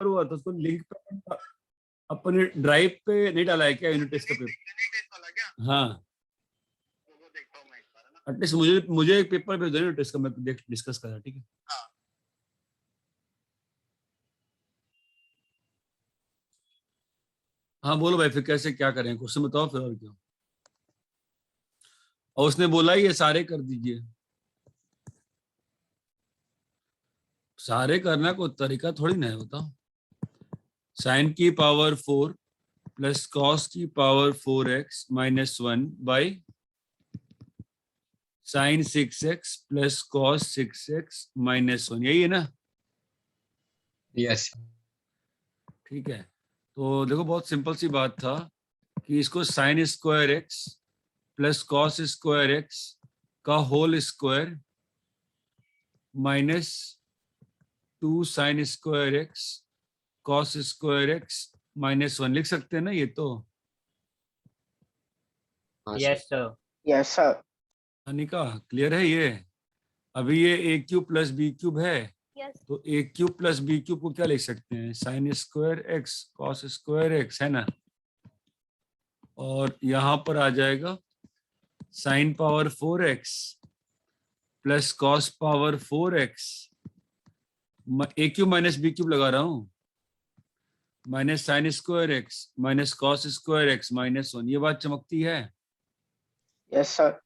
हुआ था उसको लिंक पे अपने ड्राइव पे नहीं डाला है क्या यूनिट टेस्ट का पेपर? हाँ एटलीस्ट मुझे एक पेपर भेज दो यूनिट टेस्ट का, मैं डिस्कस करा। ठीक है हाँ बोलो भाई, फिर कैसे क्या करें, क्वेश्चन बताओ फिर और क्या। और उसने बोला ये सारे कर दीजिए, सारे करना कोई तरीका थोड़ी ना है, बताओ। साइन की पावर 4 प्लस कॉस की power 4x minus 1 by sine 6x plus cos 6x minus 1, यही है ना? यस। ठीक है, तो देखो बहुत सिंपल सी बात था कि इसको sine square X plus cos square X का whole square minus 2 sine square X cos square X minus 1 लिख सकते हैं ना ये तो। Yes sir. Yes sir. Anika clear है ये? अभी ये A cube plus B cube है, तो A cube plus B cube को क्या लिख सकते हैं? Sine square X cos square X, है ना? और यहाँ पर आ जाएगा sine power 4x plus cos power 4x, ए क्यूब माइनस बी क्यूब लगा रहा हूँ, minus sine square X minus cos square X minus 1। ये बात चमकती है? Yes sir.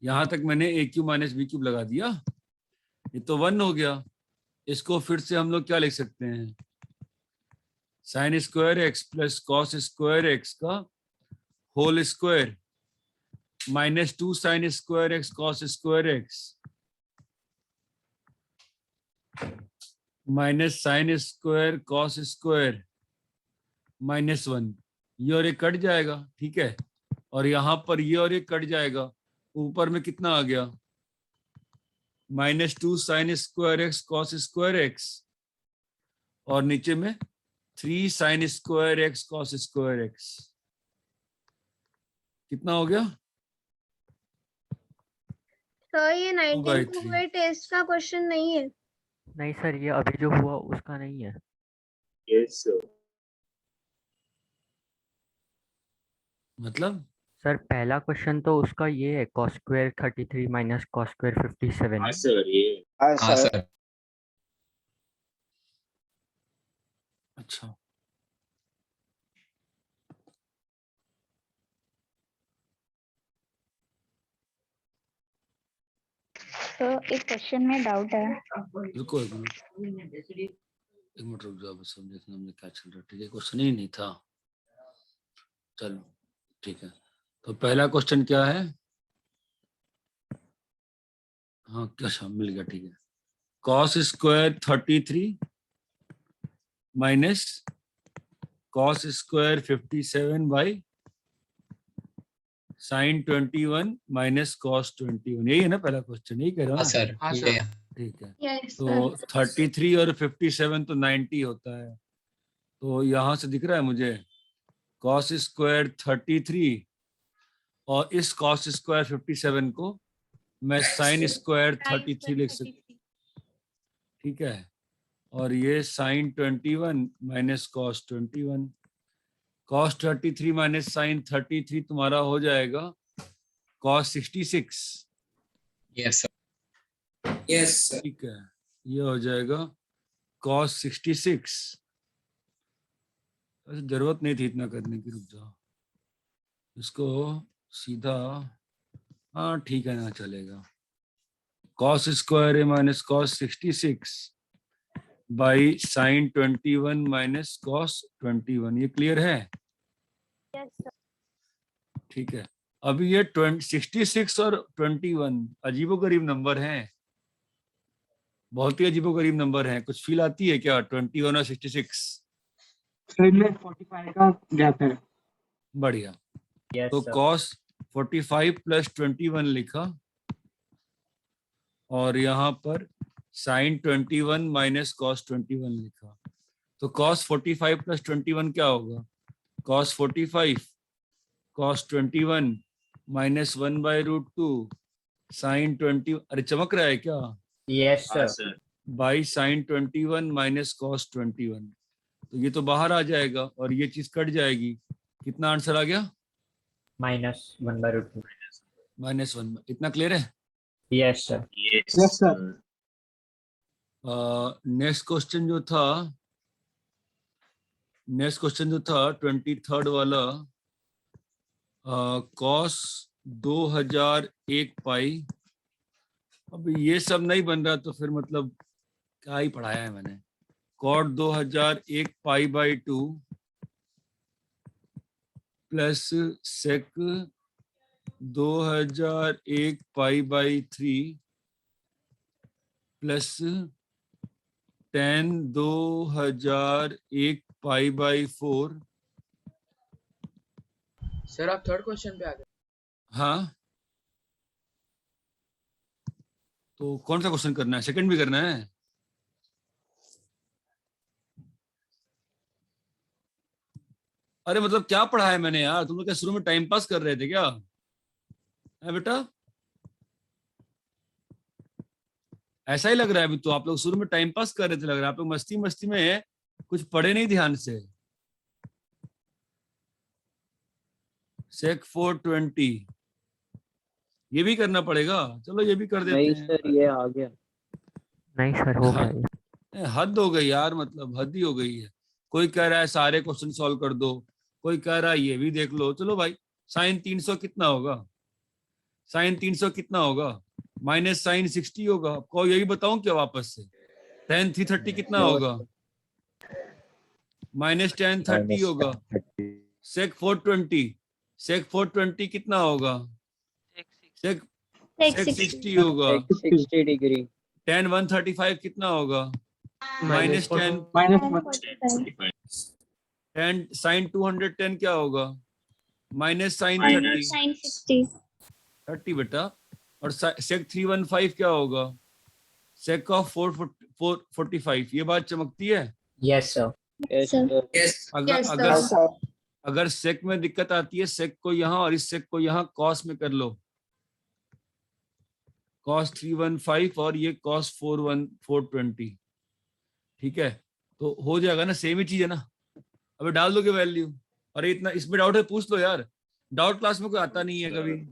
यहाँ तक मैंने ए क्यूब माइनस बी क्यूब लगा दिया, ये तो 1 हो गया। इसको फिर से हम लोग क्या लिख सकते हैं? Sine square X plus cos square X का whole square minus 2 sine square X cos square X minus sine square cos square minus 1। ये और ये कट जाएगा, ठीक है, और यहाँ पर ये और ये कट जाएगा। ऊपर में कितना आ गया? Minus 2 sine square X cos square x, और नीचे में 3 sign square X cos square x. कितना हो गया? सर ये 2/3 19 टेस्ट का क्वेश्चन नहीं है। नहीं सर, ये अभी जो हुआ उसका नहीं है। Yes sir. मतलब सर पहला क्वेश्चन तो उसका ये है, cos square 33 minus cos square 57 हाँ है। सर ये। हाँ हाँ सर। सर। अच्छा तो एक क्वेश्चन में डाउट है। रुको एक मिनट रुक जाओ, बस हम देखना हमने क्या चल रहा है। ठीक है, क्वेश्चन ही नहीं था, चलो ठीक है। तो पहला क्वेश्चन क्या है? हाँ क्या मिल गया, ठीक है। Cos square 33 minus cos square 57 by sine 21 minus cos 21, यही है ना पहला क्वेश्चन? यही कह रहा हाँ हूँ। सर। हाँ सर। ठीक है, यस तो 33 और 57 तो 90 होता है। तो यहाँ से दिख रहा है मुझे कॉस स्क्वायर 33 और इस कॉस स्क्वायर 57 को मैं साइन स्क्वायर 33 लिख सकता, ठीक है। और ये sine 21 minus cos 21, cos 33 minus sine 33 तुम्हारा हो जाएगा cos 66। Yes sir. Yes sir. ठीक है, ये हो जाएगा कॉस 66। जरूरत नहीं थी इतना करने की, रुक जाओ, इसको सीधा, हाँ ठीक है ना, चलेगा। कॉस स्क्वायर है minus cos 66 by sine 21 minus cos 21, ये क्लियर है? ठीक है, अभी ये 66 और 21 अजीबोगरीब नंबर हैं, बहुत ही अजीबोगरीब नंबर हैं। कुछ फील आती है क्या 21 और 66? सर में 45 का गैप है। बढ़िया, यस तो कॉस 45 प्लस 21 लिखा, और यहाँ पर साइन 21 माइनस कॉस 21 लिखा। तो कॉस 45 प्लस 21 क्या होगा? Cos 45 cos 21 minus 1/√2 sine 20। अरे चमक रहा है क्या? यस हाँ sir. Sir. By sine 21 minus cos 21, तो ये तो बाहर आ जाएगा और ये चीज कट जाएगी। कितना आंसर आ गया? -1/√2। -1। इतना क्लियर है? Yes sir. Yes, Yes, sir. Next question जो था 23rd वाला, कॉस 2001 पाई। अब ये सब नहीं बन रहा तो फिर मतलब क्या ही पढ़ाया है मैंने। Cot 2001 pi by 2 plus sec 2001 pi by 3 plus tan 2001 pi by 4। Sir आप थर्ड क्वेश्चन पे आ गए। हाँ, तो कौन सा क्वेश्चन करना है? सेकंड भी करना है? अरे मतलब क्या पढ़ा है मैंने यार? तुम लोग क्या शुरू में टाइम पास कर रहे थे क्या है बेटा? ऐसा ही लग रहा है अभी तो। आप लोग शुरू में टाइम पास कर रहे थे, लग रहा है आप लोग मस्ती मस्ती में कुछ पढ़े नहीं ध्यान से। सेक 420 ये भी करना पड़ेगा। चलो ये भी कर देते नहीं हैं। सर, ये आ गया। नहीं सर, हो हाँ। गया। हद हो गई यार, मतलब हद ही हो गई है। कोई कह रहा है सारे क्वेश्चन सॉल्व कर दो, कोई कह रहा है ये भी देख लो। चलो भाई, साइन 300 कितना होगा? साइन 300 कितना होगा? माइनस साइन 60 होगा। को यही बताऊं क्या वापस से? tan 330 कितना होगा? माइनस tan 30 होगा। सेक 420 कितना होगा? सेक Sec 60 होगा। 60 डिग्री। tan 135 कितना होगा? माइनस 10। -1. tan साइन 210 क्या होगा? Minus sign Minus. 30। Sin 60. 30 बेटा। और सेक 315 क्या होगा? Sake of 445। ये बात चमकती है? Yes sir. Yes Sir. Sir. Yes. अगर Yes, अगर sir. अगर सेक में दिक्कत आती है, सेक को यहाँ और इस सेक को यहाँ कॉस में कर लो। कॉस 315 और ये कॉस 420। ठीक है, तो हो जाएगा ना, सेम ही चीज है ना। अबे डाल दोगे वैल्यू? अरे इतना इसमें डाउट है पूछ लो यार। डाउट क्लास में कोई आता नहीं है कभी।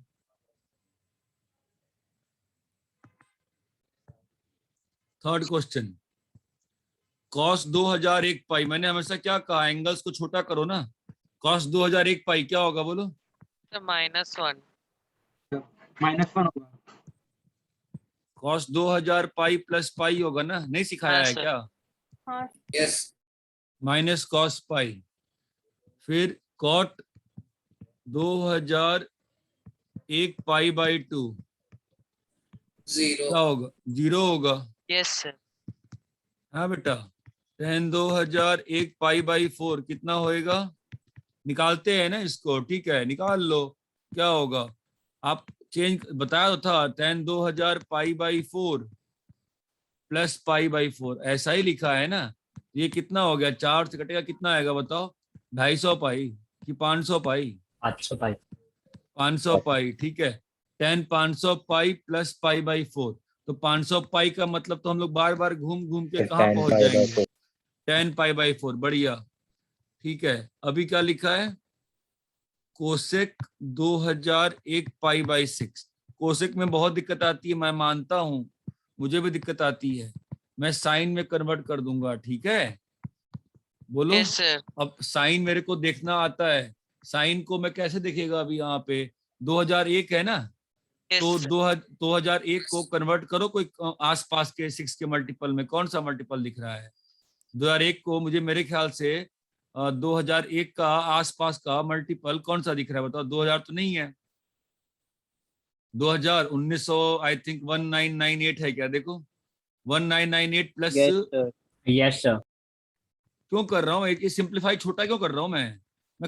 थर्ड क्वेश्चन, कॉस 2001 पाई। मैंने हमेशा क्या कहा, एंगल्स को छोटा करो ना। कॉस 2001 पाई क्या होगा बोलो? -1। -1 होगा। कॉस 2000 पाई प्लस पाई होगा ना, नहीं सिखाया हाँ, है सर। क्या? Yes. Minus cos pi. फिर कॉट 2001 पाई बाई 2 Zero. क्या होगा? 0 होगा। Yes sir. हाँ बेटा। tan 2001 पाई बाई 4 कितना होएगा? निकालते हैं ना इसको, ठीक है निकाल लो। क्या होगा? आप चेंज बताया तो था, tan 2000 pi by 4 plus pi by 4, ऐसा ही लिखा है ना। ये कितना हो गया? 4 से कटेगा कितना आएगा बताओ? 250 पाई कि 500 पाई? 500 पाई। 500 पाई, ठीक है। tan 500 pi plus pi by 4, तो 500 पाई का मतलब तो हम लोग बार बार घूम घूम के कहाँ पहुंच जाएंगे? tan pi by 4। बढ़िया, ठीक है। अभी क्या लिखा है? Cosec 2001 pi by 6। कोसेक में बहुत दिक्कत आती है, मैं मानता हूं, मुझे भी दिक्कत आती है। मैं साइन में कन्वर्ट कर दूंगा, ठीक है? बोलो। Yes sir. अब साइन मेरे को देखना आता है। साइन को मैं कैसे देखेगा? अभी यहाँ पे 2001 है ना, तो यस 2001 को कन्वर्ट करो कोई आसपास के 6 के मल्टीपल में। कौन सा मल्टीपल दिख रहा है? 2001 को मुझे मेरे ख्याल से 2001 का आसपास का मल्टीपल कौन सा दिख रहा है बताओ? 2000 तो नहीं है। 2000 1900 आई थिंक 1998 है क्या? देखो 1998 plus. Yes sir. Yes sir. क्यों कर रहा हूँ एक सिंप्लीफाई छोटा क्यों कर रहा हूँ मैं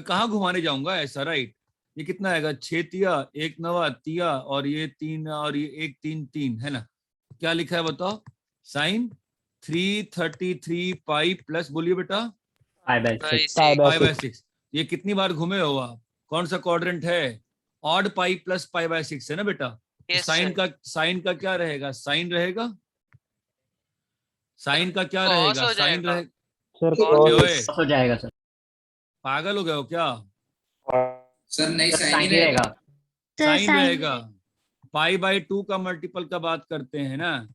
कहाँ घुमाने जाऊंगा ऐसा? राइट, ये कितना आएगा? 6 तिया 1 नवा तिया और ये 3 और ये 1 3 3 है ना। क्या लिखा है बताओ? साइन 333 पाई प्लस, बोलिए बेटा, पाई बाई 6। Pi by 6। ये कितनी बार घूमे हो आप? कौन सा क्वाड्रेंट है? Odd pi plus pi bye 6 है ना बेटा। तो यस साइन सर। का क्या रहेगा? साइन रहेगा साइन का क्या Cos रहेगा? हो साइन जाएगा। रहे सर Cos ओए, cos हो जाएगा सर। पागल हो गए हो क्या? सर नहीं सर साइन साइन ही ही रहेगा। रहेगा। साइन साइन रहेगा। पाई बाई 2 का मल्टीपल का बात करते हैं ना,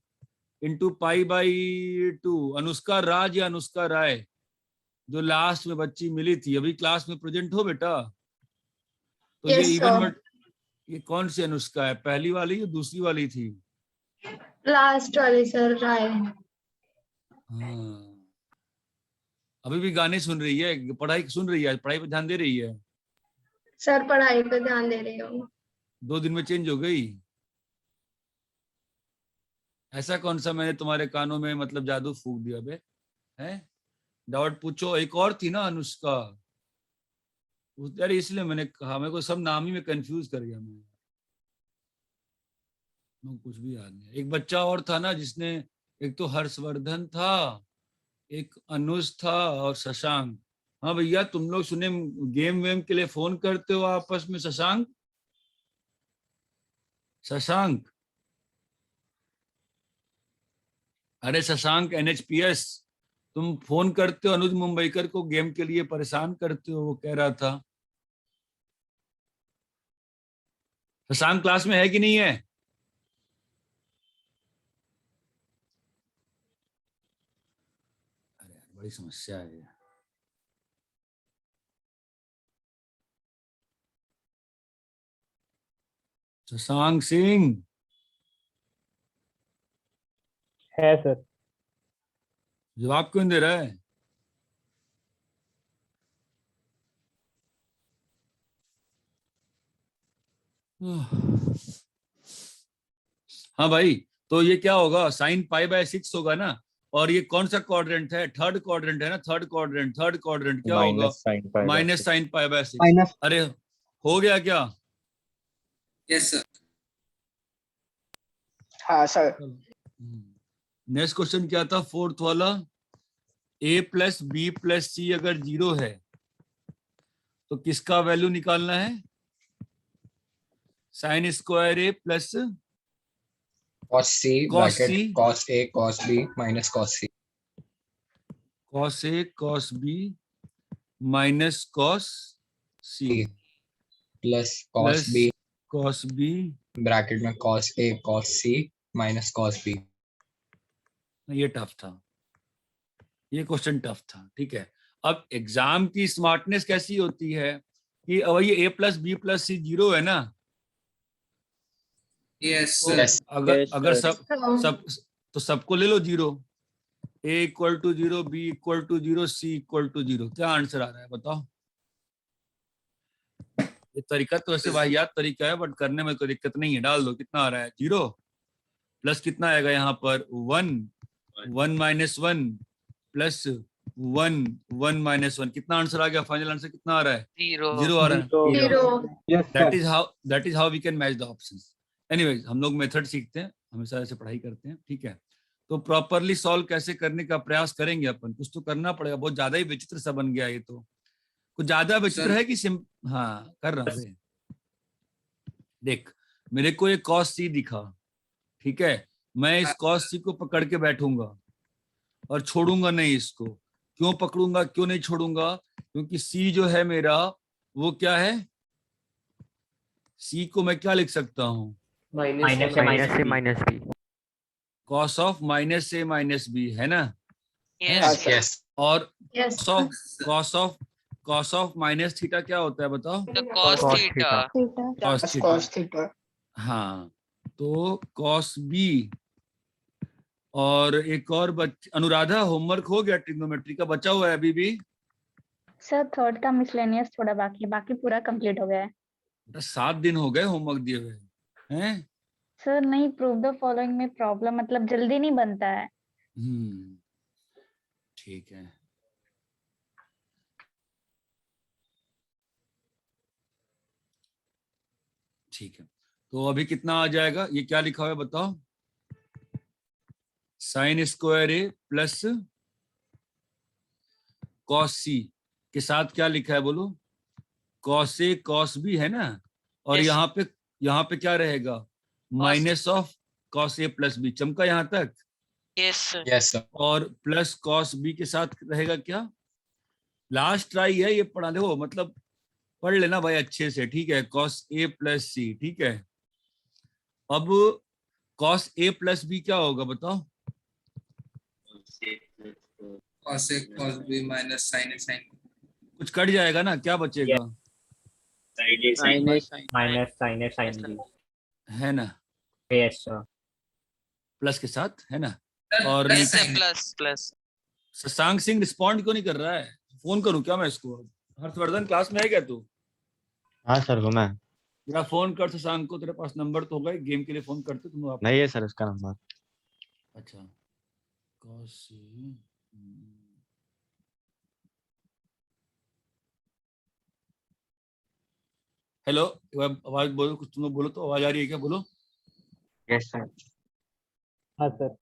इंटू पाई बाई 2। अनुष्का राज या अनुष्का राय, जो लास्ट में बच्ची मिली थी, अभी क्लास में प्रेजेंट हो बेटा? तो ये Yes, इवन sir. ये कौन सी अनुष्का है, पहली वाली या दूसरी वाली थी? लास्ट वाली सर राय। हाँ, अभी भी गाने सुन रही है, पढ़ाई सुन रही है, पढ़ाई पे ध्यान दे रही है? सर पढ़ाई पे ध्यान दे रही हूँ। 2 दिन में चेंज हो गई? ऐसा कौन सा मैंने तुम्हारे कानों में मतलब जादू फूंक दिया बे? हैं? डाउट पूछो। एक और थी ना अनुष्का, यार इसलिए मैंने कहा, मेरे को सब नाम ही में कंफ्यूज कर गया मैं, कुछ भी याद नहीं। एक बच्चा और था ना जिसने, एक तो हर्षवर्धन था, एक अनुज था और शशांक। हाँ भैया, तुम लोग सुने गेम वेम के लिए फोन करते हो आपस में? शशांक, शशांक, अरे शशांक NHPS, तुम फोन करते हो अनुज मुंबईकर को, गेम के लिए परेशान करते हो, वो कह रहा था। शशांक क्लास में है कि नहीं है? अरे यार, बड़ी समस्या है। शशांक सिंह, है सर। जवाब क्यों दे रहा है? हाँ भाई, तो ये क्या होगा? साइन पाई बाय 6 होगा ना। और ये कौन सा क्वाड्रेंट है? थर्ड क्वाड्रेंट है ना, थर्ड क्वाड्रेंट। थर्ड क्वाड्रेंट क्या होगा? Minus sine pi bye 6। Minus. अरे हो गया क्या? Yes sir. हाँ सर। नेक्स्ट क्वेश्चन क्या था, फोर्थ वाला? a प्लस बी प्लस सी अगर 0 है तो किसका वैल्यू निकालना है? Sine square a plus cos c cos bracket c, cos a cos b minus cos c cos a cos b minus cos c plus cos plus b cos b। bracket में cos a cos c minus cos b। ये tough था, ये question tough था। ठीक है, अब exam की smartness कैसी होती है कि अब ये a plus b plus c 0 है ना, यस तो सर। Yes. अगर Yes, अगर sir. सब तो सबको ले लो 0। a equal to 0, b equal to 0, c equal to 0। क्या आंसर आ रहा है बताओ? ये तरीका तो ऐसे वाहियात तरीका है, बट करने में कोई दिक्कत नहीं है। डाल दो, कितना आ रहा है? 0 प्लस कितना आएगा यहाँ पर? 1, 1 माइनस 1 प्लस 1, 1 माइनस 1। कितना आंसर आ गया? फाइनल आंसर कितना आ रहा है? 0 0 आ रहा है। Zero. Yes that sir. Is how we can match the options. Anyways, हम लोग मेथड सीखते हैं, हमेशा ऐसे पढ़ाई करते हैं। ठीक है, तो प्रॉपरली सॉल्व कैसे करने का प्रयास करेंगे अपन, कुछ तो करना पड़ेगा। बहुत ज्यादा ही विचित्र सा बन गया ये तो। कुछ ज्यादा विचित्र सर। है कि हाँ कर रहा हूँ। देख, मेरे को एक cos c दिखा, ठीक है, मैं इस cos c को पकड़ के बैठूंगा और छोड़ूंगा नहीं इसको। क्यों पकड़ूंगा, क्यों नहीं छोड़ूंगा? क्योंकि c जो है मेरा, वो क्या है? c को मैं क्या लिख सकता हूँ? माइनस से minus b. cos of minus a minus b, है ना? yes Yes. और yes cos of minus theta क्या होता है बताओ? तो cos Cos theta theta. cos theta. cos theta. हाँ, तो cos b। और एक और अनुराधा, होमवर्क हो गया ट्रिग्नोमेट्री का? बचा हुआ है अभी भी? सर थर्ड का मिसलेनियस थोड़ा बाकी है, बाकी पूरा कंप्लीट हो गया है। 7 दिन हो गए होमवर्क दिए हुए हैं। सर नहीं, प्रूव द फॉलोइंग में प्रॉब्लम मतलब जल्दी नहीं बनता है। ठीक है, ठीक है। तो अभी कितना आ जाएगा? ये क्या लिखा हुआ है बताओ? साइन स्क्वायर ए प्लस कॉस सी के साथ क्या लिखा है बोलो? कॉस ए कॉस बी, है ना? और Yes. यहाँ पे क्या रहेगा? Minus of cos a plus b. चमका यहाँ तक? Yes, sir. Yes, sir. और प्लस कॉस बी के साथ रहेगा क्या? लास्ट ट्राई है ये पढ़ा, देखो मतलब पढ़ लेना भाई अच्छे से, ठीक है। कॉस ए प्लस सी, ठीक है। अब कॉस ए प्लस बी क्या होगा बताओ? cos A cos B minus sin A sin B. कुछ कट जाएगा ना, क्या बचेगा? माइनस साइन ए साइन बी। है ना, यस सर। प्लस के साथ, है ना। Sir, और plus Yes, sir. sin A. Plus. Shashank Singh respond क्यों नहीं कर रहा है? फोन करूं क्या मैं इसको? हर्षवर्धन क्लास में है क्या तू? हाँ सर हूँ मैं। मेरा फोन कर शशांक को, तेरे पास नंबर तो होगा, गेम के लिए फोन करते तुम आप। नहीं है सर उसका नंबर। अच्छा, cos C, हेलो, आवाज बोलो, कुछ तुम लोग बोलो तो, आवाज आ रही है क्या? बोलो। Yes sir. हाँ सर।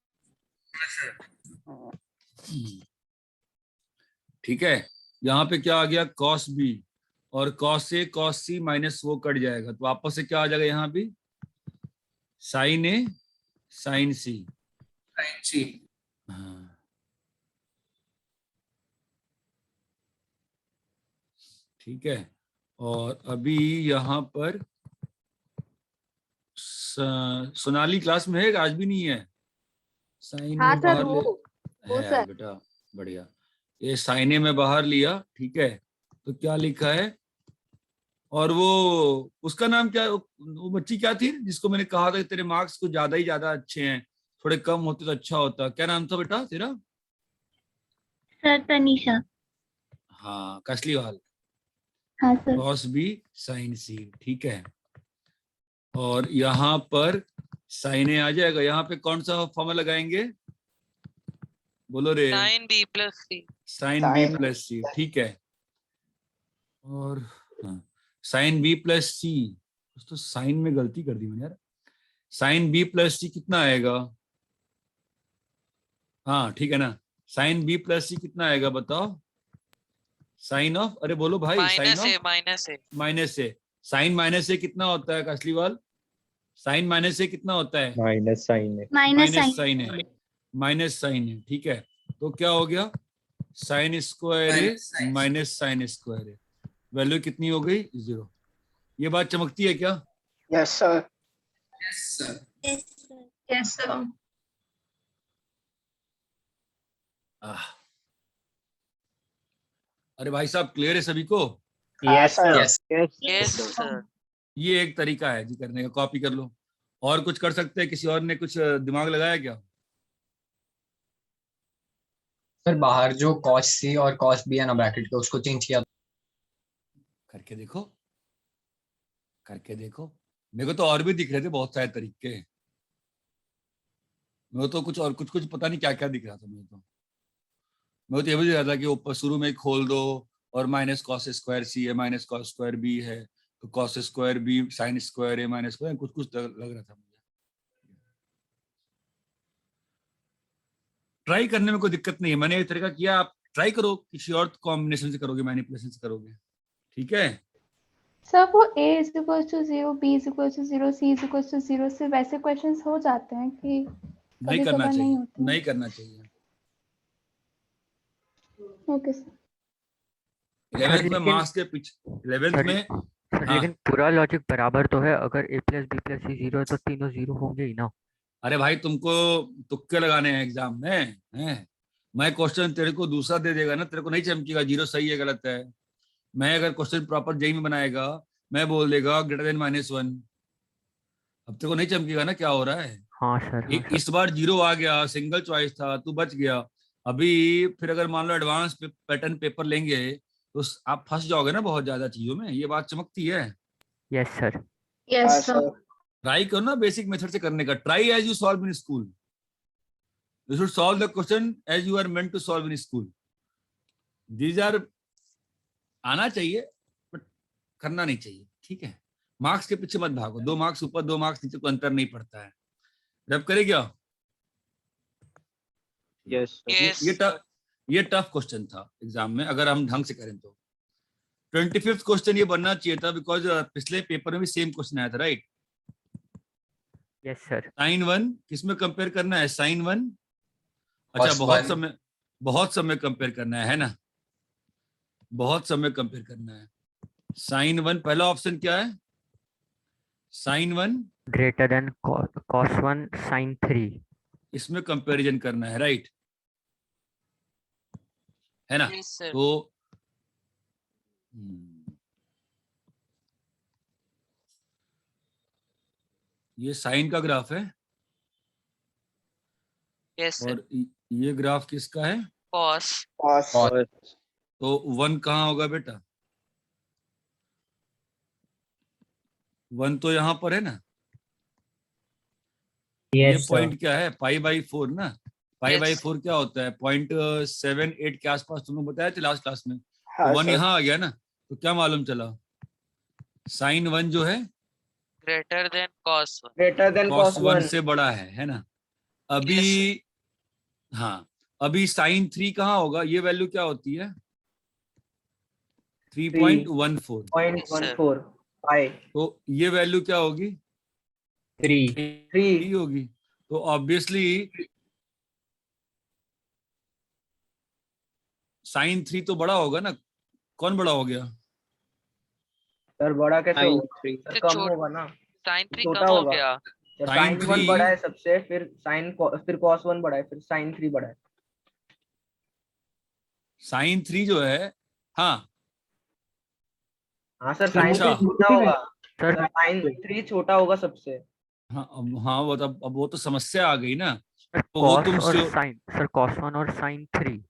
ठीक है, यहाँ पे क्या आ गया? cos B और cos A cos C minus वो कट जाएगा, तो वापस से क्या आ जाएगा यहाँ भी? sin A sin C। sin C. हाँ, ठीक है। और अभी यहाँ पर सोनाली क्लास में है, आज भी नहीं है? साइन हाँ में सर, बाहर वो है सर। बेटा, बढ़िया। ये साइने में बाहर लिया, ठीक है। तो क्या लिखा है? और वो उसका नाम क्या, वो बच्ची क्या थी जिसको मैंने कहा था कि तेरे मार्क्स कुछ ज्यादा ही ज्यादा अच्छे हैं, थोड़े कम होते तो अच्छा होता? क्या नाम था बेटा तेरा? सर तनीषा। हाँ, कसलीवाल। हाँ sir. cos B sin C, ठीक है। और यहाँ पर sin A आ जाएगा। यहाँ पे कौन सा फॉर्मूला लगाएंगे? बोलो रे। Sin B plus C. sin B plus C, ठीक है। और हाँ, sin B प्लस C, तो साइन में गलती कर दी मैंने यार। sin B प्लस C कितना आएगा? हाँ ठीक है ना, sin B प्लस C कितना आएगा बताओ? साइन ऑफ, अरे बोलो भाई, sine Minus A. Of Minus A. Minus A. Sine minus A कितना होता है कसलीवाल? साइन माइनस ए कितना होता है? माइनस साइन है। माइनस साइन है, माइनस साइन है, ठीक है। तो क्या हो गया? साइन स्क्वायर Minus है sin माइनस साइन स्क्वायर है, वैल्यू कितनी हो गई? 0। ये बात चमकती है क्या? Yes, sir. Yes, sir. Yes sir. अरे भाई साहब, क्लियर है सभी को? Yes sir. Yes. Yes, sir. ये एक तरीका है जी करने का, कॉपी कर लो। और कुछ कर सकते हैं? किसी और ने कुछ दिमाग लगाया क्या? सर बाहर जो cos C और cos B है ना ब्रैकेट के, उसको चेंज किया। करके देखो, करके देखो। मेरे को तो और भी दिख रहे थे बहुत सारे तरीके, मेरे को तो कुछ और कुछ पता नहीं क्या क्या दिख रहा था। मेरे तो ये भी दिख रहा था कि ऊपर शुरू में खोल दो और माइनस कॉस स्क्वायर सी है, माइनस कॉस स्क्वायर बी है, तो cos square b sine square है माइनस स्क्वायर, कुछ कुछ लग रहा था मुझे। ट्राई करने में कोई दिक्कत नहीं है, मैंने एक तरीका किया, आप ट्राई करो, किसी और कॉम्बिनेशन से करोगे, मैनिपुलेशन से करोगे, ठीक है। सर वो A is equals to 0, B is equals to 0, C is equals to 0 से वैसे क्वेश्चंस हो जाते हैं कि नहीं कभी करना कभार नहीं चाहिए, होते हैं। नहीं करना चाहिए। Okay sir. 11th में लेकिन- मार्क्स के पीछे 11th सर, में सर, हाँ। लेकिन पूरा लॉजिक बराबर तो है, अगर A plus B plus C 0 है तो तीनों 0 होंगे ही ना। अरे भाई तुमको तुक्के लगाने हैं एग्जाम में हैं? मैं क्वेश्चन तेरे को दूसरा दे देगा ना, तेरे को नहीं चमकेगा 0 सही है गलत है। मैं अगर क्वेश्चन प्रॉपर जेई में बनाएगा, मैं बोल देगा ग्रेटर देन -1, अब तेरे को नहीं चमकेगा ना क्या हो रहा है। हाँ सर, हाँ सर। इस बार 0 आ गया, सिंगल चॉइस था, तू बच गया। अभी फिर अगर मान लो एडवांस पैटर्न पेपर लेंगे तो आप फंस जाओगे ना बहुत ज्यादा चीजों में, ये बात चमकती है। Yes sir. Yes sir. Try करो ना बेसिक मेथड से करने का, try as you solve in school, you should solve the question as you are meant to solve in school. These are आना चाहिए बट करना नहीं चाहिए, ठीक है। मार्क्स के पीछे मत भागो, 2 मार्क्स ऊपर 2 मार्क्स नीचे को अंतर नहीं पड़ता है। रब करे क्या? Yes Yes. ये टफ क्वेश्चन था एग्जाम में, अगर हम ढंग से करें तो। 25th क्वेश्चन ये बनना चाहिए था, बिकॉज पिछले पेपर में भी सेम क्वेश्चन आया था, राइट? Yes sir. साइन 1 किसमें कंपेयर करना है? साइन 1 अच्छा, cos बहुत समय कंपेयर करना है ना, बहुत समय कंपेयर करना है। साइन 1 पहला ऑप्शन क्या है? Sine 1 greater than cos 1 sine 3। इसमें कंपैरिजन करना है, राइट? है ना? Yes, sir. तो ये साइन का ग्राफ है Yes, sir. और ये ग्राफ किसका है? Cos. तो 1 कहाँ होगा बेटा? 1 तो यहाँ पर है ना। ये Yes, sir. पॉइंट क्या है? π/4 ना। π/4 Yes. क्या होता है? 0.78 के आसपास तुमने बताया था लास्ट क्लास में। हाँ तो 1 सर, यहाँ आ गया ना, तो क्या मालूम चला? साइन 1 जो है Greater than cos 1. Greater then cos cos 1 1 से बड़ा है ना? अभी Yes, हाँ, अभी साइन 3 कहाँ होगा? ये वैल्यू क्या होती है? 3.14। 0.14 पाई तो ये वैल्यू क्या होगी? 3. 3 होगी। तो ऑब्वियसली साइन 3 तो बड़ा होगा ना। कौन बड़ा हो गया? सर बड़ा कैसे Sin होगा? 3. सर तो कम छोट- होगा ना, sin 3 छोटा कम हो होगा। गया. सर Sin साइन 1 3 बड़ा है सबसे, फिर फिर cos 1 बड़ा है, फिर साइन 3 बड़ा है। साइन 3 जो है, हाँ हाँ सर, साइन अच्छा। 3 छोटा होगा। सर सर साइन 3 छोटा होगा सबसे। हाँ हाँ, वो तो अब वो तो समस्या आ गई ना। सर तो वो कॉस तुम और साइन, सर कॉस 1 और साइन 3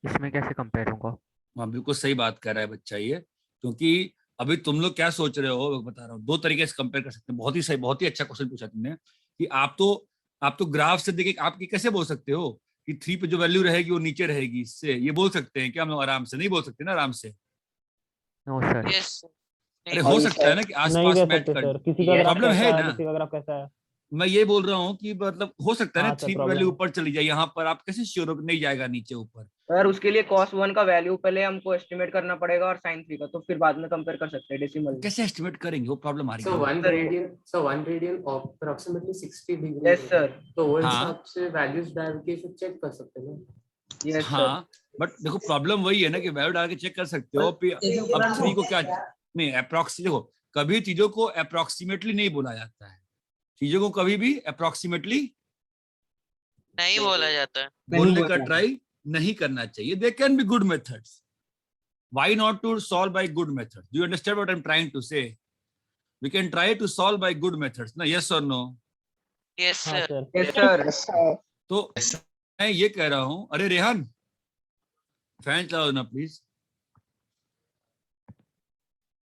इसमें कैसे कंपेयर होगा? हाँ, बिल्कुल सही बात कर रहा है बच्चा ये। क्योंकि अभी तुम लोग क्या सोच रहे हो, मैं बता रहा हूँ। दो तरीके से कंपेयर कर सकते हैं। बहुत ही सही, बहुत ही अच्छा क्वेश्चन पूछा तुमने कि आप तो ग्राफ से देखे आप ये कैसे बोल सकते हो कि 3 पे जो वैल्यू रहेगी वो नीचे रहेगी। इससे ये बोल सकते हैं क्या? हम लोग आराम से नहीं बोल सकते ना, आराम से। No sir. Yes. अरे नहीं. हो सकता है ना कि आसपास मैच कर। किसी का ग्राफ प्रॉब्लम है ना। किसी का ग्राफ कैसा है? मैं ये बोल रहा हूँ कि मतलब हो सकता है ना हाँ, सर, 3 problem वैल्यू है। ऊपर चली जाए। यहाँ पर आप कैसे श्योर हो कि नहीं जाएगा नीचे ऊपर? सर उसके लिए cos 1 का वैल्यू पहले हमको एस्टिमेट करना पड़ेगा और साइन 3 का, तो फिर बाद में कंपेयर कर सकते हैं डेसिमल में। कैसे एस्टिमेट करेंगे? वो प्रॉब्लम आ रही So है। 1 radian, so 1 radian approximately 60 degree. Yes sir, तो वो हाँ। हिसाब से वैल्यूज डाल के फिर चेक कर सकते हैं ना. Yes sir. हाँ, बट देखो प्रॉब्लम वही है ना कि वैल्यू डाल के चेक कर सकते हो। अब 3 को क्या नहीं अप्रोक्सी, देखो कभी चीजों को अप्रोक्सीमेटली नहीं बोला जाता है। चीजों को कभी भी अप्रोक्सीमेटली नहीं बोला जाता है. बोलने का ट्राई नहीं करना चाहिए। They can be good methods, why not to solve by good methods? Do you understand what I am trying to say? We can try to solve by good methods ना, yes or no? Yes, sir. Yes sir. तो मैं ये कह रहा हूं, अरे Rehan fan चलाओ ना प्लीज।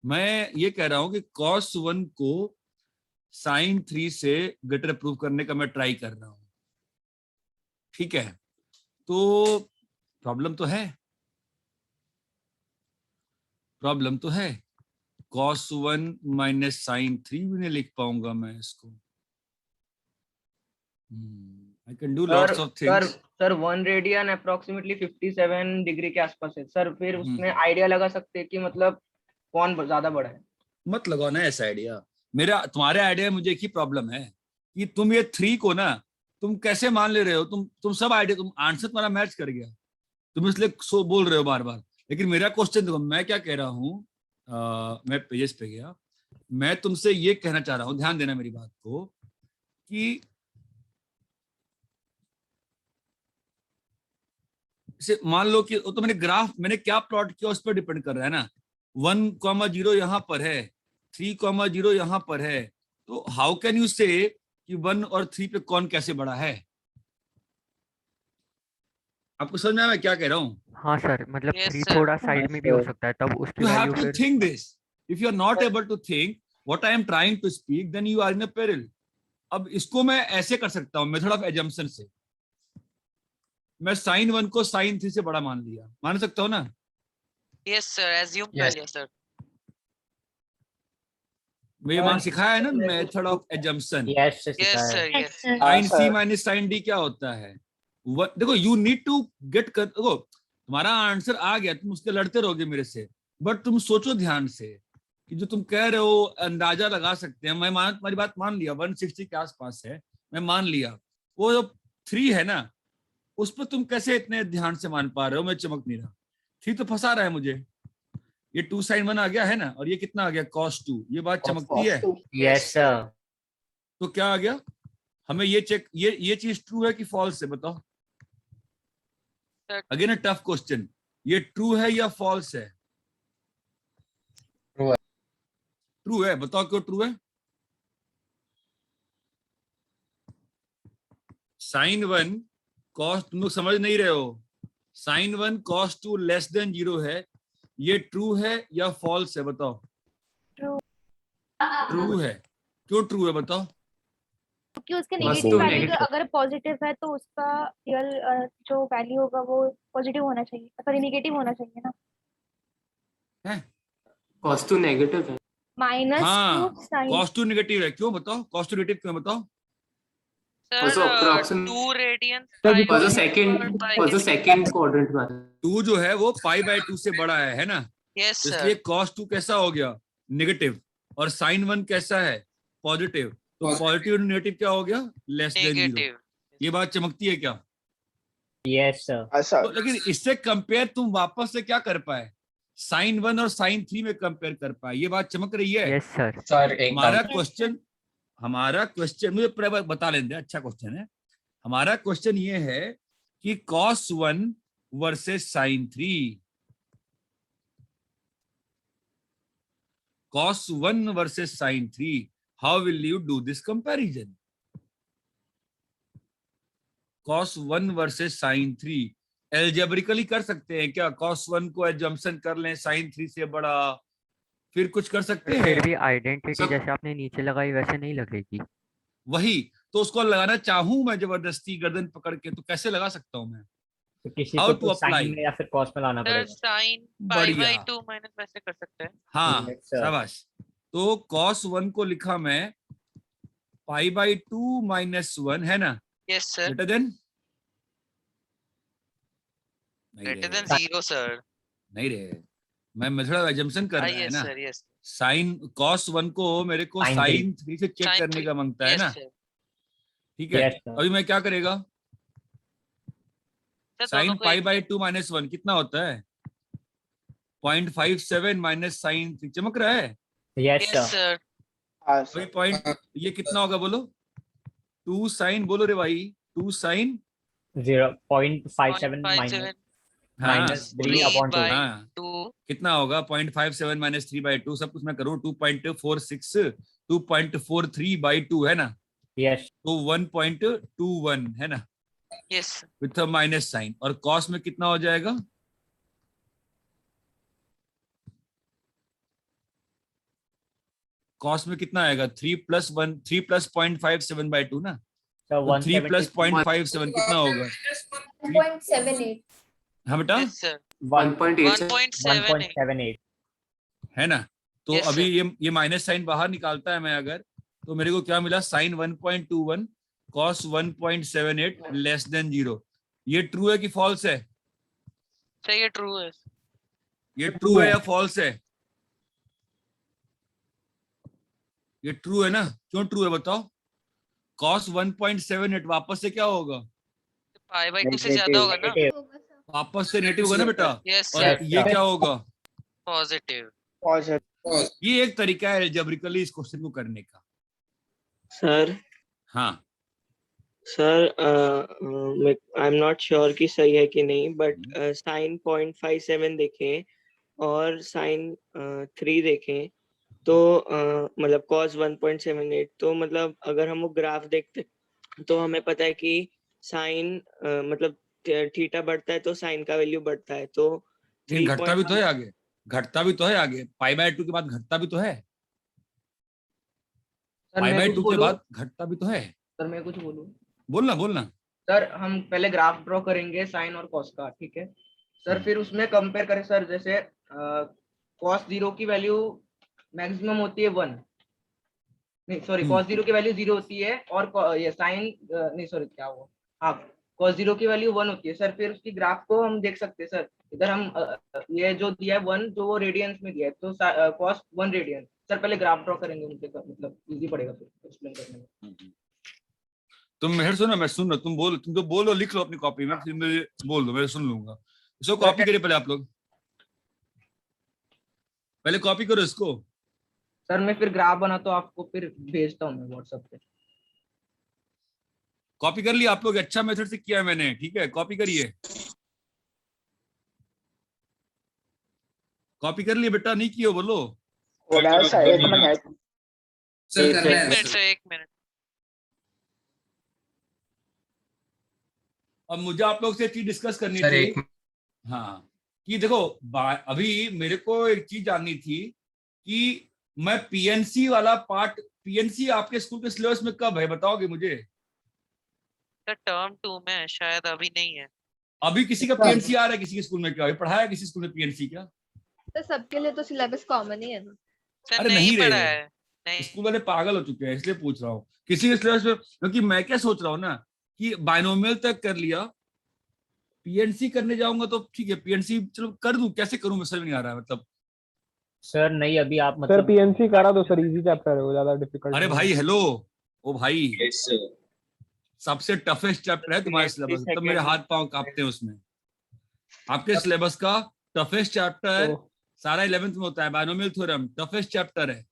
मैं ये कह रहा हूं कि cos 1 को sin 3 से ग्रेटर प्रूव करने का मैं ट्राई कर रहा हूं। ठीक है, तो प्रॉब्लम तो है, प्रॉब्लम तो है। cos 1 माइनस sin 3 भी नहीं लिख पाऊंगा मैं इसको। I can do lots of things. Sir 1 radian approximately 57 degree के आसपास है सर। फिर उसमें आइडिया लगा सकते हैं कि मतलब कौन ज्यादा बड़ा है। मत लगाओ ना ऐसा आइडिया। मेरा तुम्हारे आइडिया में मुझे एक ही प्रॉब्लम है कि तुम ये 3 को ना तुम कैसे मान ले रहे हो? तुम सब आइडिया, तुम आंसर तुम्हारा मैच कर गया, तुम इसलिए सो बोल रहे हो बार बार। लेकिन मेरा क्वेश्चन देखो, मैं क्या कह रहा हूँ, मैं पेजेस पे गया। मैं तुमसे ये कहना चाह रहा हूँ, ध्यान देना मेरी बात को, कि मान लो कि तो मैंने ग्राफ मैंने क्या प्लॉट किया उस पर डिपेंड कर रहा है ना। 1,0 यहाँ पर है, 3,0 यहाँ पर है। तो हाउ कैन यू से कि 1 और 3 पे कौन कैसे बड़ा है? आपको समझ में आया मैं क्या कह रहा हूँ? हाँ सर, मतलब Yes, 3 sir. थोड़ा साइड में भी हो सकता है, तब उसकी You have वैल्यू to फिर think this. If you are not able to think what I am trying to speak, then you are in a peril. अब इसको मैं ऐसे कर सकता हूँ, मेथड ऑफ एजम्पशन से। मैं sin 1 को sin 3 से बड़ा मान लिया, मान सकता हूँ ना? Yes, sir. Assume कर Yes. लिया sir. मैं मान सिखाया है ना, method of assumption. Yes, sir. Yes, sir. Yes, Yes. sir. sin c minus sin d क्या होता है? देखो यू नीड टू गेट कर, देखो तुम्हारा आंसर आ गया, तुम उसके लड़ते रहोगे मेरे से, बट तुम सोचो ध्यान से कि जो तुम कह रहे हो अंदाजा लगा सकते हैं। मैं तुम्हारी बात मान लिया, 160 के आसपास है, मैं मान लिया। वो जो 3 है ना, उस पर तुम कैसे इतने ध्यान से मान पा रहे हो? मैं चमक नहीं रहा। 3 तो फंसा रहा है मुझे। ये 2 sin 1 आ गया है ना, और ये कितना आ गया cos 2। ये बात चमकती है। Yes, sir. तो क्या आ गया? हमें ये चेक, ये चीज ट्रू है कि फॉल्स है, बताओ। अगेन अ टफ क्वेश्चन, ये ट्रू है या फॉल्स है? True है। ट्रू है, बताओ क्यों ट्रू है? sin 1 cos, तुम लोग समझ नहीं रहे हो, sin 1 cos 2 लेस देन 0 है, ये ट्रू है या फॉल्स है, बताओ। ट्रू है। क्यों ट्रू है बताओ? क्योंकि उसके Must negative be value negative. अगर पॉजिटिव है तो उसका रियल जो वैल्यू होगा वो पॉजिटिव होना चाहिए, सॉरी नेगेटिव होना चाहिए ना। है? cos 2 नेगेटिव है। माइनस हाँ, 2 sin cos 2 नेगेटिव है, क्यों बताओ? cos 2 नेगेटिव क्यों बताओ? Also sir approximate- 2 radians Also second quadrant में आता है। 2 जो है वो π/2 से बड़ा है ना? यस इसलिए सर cos 2 कैसा हो गया? नेगेटिव। और sin 1 कैसा है? पॉजिटिव। तो Positive. पॉजिटिव और नेगेटिव क्या हो गया? Less than 0। नेगेटिव ये बात चमकती है क्या? Yes, sir. तो लेकिन इससे कंपेयर तुम वापस से क्या कर पाए? sin 1 और sin 3 में कंपेयर कर पाए, ये बात चमक रही है। Yes sir. सर एक हमारा क्वेश्चन मुझे पूरा बता लेंगे, अच्छा क्वेश्चन है। हमारा क्वेश्चन ये है कि cos 1 versus sin 3, cos 1 versus sin 3, how will you do this comparison? cos 1 versus sin 3 algebraically कर सकते हैं क्या? cos 1 को एजम्पशन कर लें sin 3 से बड़ा, फिर कुछ कर सकते हैं? फिर भी आइडेंटिटी सब- जैसे आपने नीचे लगाई वैसे नहीं लगेगी। वही तो, उसको लगाना चाहूं मैं जबरदस्ती गर्दन पकड़ के, तो कैसे लगा सकता हूं मैं? तो किसी How को to तो apply? साइन में या फिर कॉस में लाना सर पड़ेगा। साइन बढ़िया। π/2 माइनस वैसे कर सकते हैं। हाँ, Yes, sir. शाबाश। तो cos 1 को लिखा मैं π/2 - 1 है ना, yes sir greater than greater than 0 sir. नहीं रे, मैं मेथड ऑफ एजम्पशन कर रहा है यस ना। सर यस साइन cos 1 को मेरे को Sin sin 3 से चेक Sin करने 3, का मांगता है ना, यस सर। ठीक है। Yes, sir. अभी मैं क्या करेगा? सर sin दोनों को एक- π/2 - 1 कितना होता है? 0.57 माइनस sin 3, चमक रहा है? Yes, yes sir. सर अभी पॉइंट ये कितना होगा बोलो? 2 sin, बोलो रे भाई, 2 sin 0.57 0.57 हाँ, minus 3 3 upon 2. by हाँ, 2 कितना होगा? 0.57 - 3/2, सब कुछ मैं करूँ 2.46, 2.43/2 है ना, Yes. तो 1.21 है ना, यस विथ माइनस साइन। और कॉस में कितना हो जाएगा? कॉस में कितना आएगा? 3 + 0.57/2 ना, So तो 3 + 0.57 कितना होगा? 1.78. हाँ बेटा, यस सर 1.8 1.78 है ना। तो Yes, अभी sir. ये माइनस साइन बाहर निकालता है मैं अगर, तो मेरे को क्या मिला? Sine 1.21 cos 1.78 less than 0। ये ट्रू है कि फॉल्स है? सर ये ट्रू है। ये ट्रू है या फॉल्स है? ये ट्रू है ना? क्यों ट्रू है बताओ? cos 1.78 वापस से क्या होगा? π/2 से ज्यादा होगा ना। Negative. वापस से नेगेटिव होगा ना बेटा। यस और सर ये क्या होगा? पॉजिटिव। ये एक तरीका है एल्जेब्रिकली इस क्वेश्चन को करने का। सर हाँ, sir I am not sure कि सही है कि नहीं, बट साइन 0.57 देखें और साइन 3 देखें तो मतलब cos 1.78, तो मतलब अगर हम वो ग्राफ देखते तो हमें पता है कि साइन मतलब थीटा बढ़ता है तो साइन का वैल्यू बढ़ता है, तो लेकिन घटता भी तो है 3.1 आगे, घटता भी तो है आगे, π/2 के बाद घटता भी तो है, सर मैं कुछ π/2 के बोलूं? बाद घटता भी तो है। सर मैं कुछ बोलूं? बोलना बोलना। सर हम पहले ग्राफ ड्रॉ करेंगे साइन और कॉस का, ठीक है सर। फिर उसमें कंपेयर करें सर, जैसे कॉस 0 की वैल्यू मैक्सिमम होती है 1, नहीं सॉरी कॉस 0 की वैल्यू 0 होती है, और ये साइन नहीं सॉरी क्या हुआ, हाँ कॉस 0 की वैल्यू 1 होती है सर। फिर उसकी ग्राफ को हम देख सकते हैं सर, इधर हम ये जो दिया है 1 जो वो रेडियंस में दिया है, तो कॉस 1 रेडियंस। सर पहले ग्राफ ड्रॉ करेंगे उनके, मतलब इजी पड़ेगा फिर एक्सप्लेन करने में। तुम मेहर सुनो, मैं सुन रहा, तुम बोलो, तुम तो बोलो, लिख लो अपनी कॉपी में, फिर मुझे बोल दो, मैं सुन लूंगा। इसको कॉपी करिए पहले आप लोग, पहले कॉपी करो इसको। सर मैं फिर ग्राफ बना तो आपको फिर भेजता हूँ मैं व्हाट्सएप पे। कॉपी कर लिया आप लोग, अच्छा मेथड से किया है मैंने, ठीक है, कॉपी करिए। कॉपी कर लिए बेटा, नहीं किया बोलो। सर कर रहे हैं मिनट सर। से 1 मिनट। अब मुझे आप लोग से एक चीज डिस्कस करनी सर, थी। एक- हाँ, कि देखो अभी मेरे को एक चीज जाननी थी कि मैं पीएनसी वाला पार्ट, पीएनसी आपके स्कूल के सिलेबस में कब है, बताओगे मुझे? सर टर्म 2 में है, शायद अभी नहीं है। अभी किसी का पीएनसी आ रहा है किसी के स्कूल में? क्या अभी पढ़ाया किसी स्कूल में पीएनसी क्या? तो सबके लिए तो सिलेबस कॉमन ही है ना। सर अरे नहीं नहीं पढ़ा रे, है, नहीं। स्कूल वाले पागल हो चुके हैं, इसलिए पूछ रहा हूँ किसी के सिलेबस में। क्योंकि मैं क्या सोच रहा हूँ ना कि बायनोमियल तक कर लिया, पीएनसी करने जाऊंगा तो ठीक है, पीएनसी चलो कर दूं, कैसे करूं मैं समझ नहीं आ रहा है मतलब। सर नहीं, अभी आप सर मतलब पीएनसी करा दो सर, इजी चैप्टर है वो, ज्यादा डिफिकल्ट अरे नहीं भाई है। हेलो, ओ भाई, सबसे टफेस्ट चैप्टर है तुम्हारे सिलेबस, तब मेरे हाथ पांव कांपते हैं उसमें। आपके सिलेबस का टफेस्ट चैप्टर तो सारा 11th में होता है, बायनोमियल थ्योरम टफेस्ट चैप्टर है।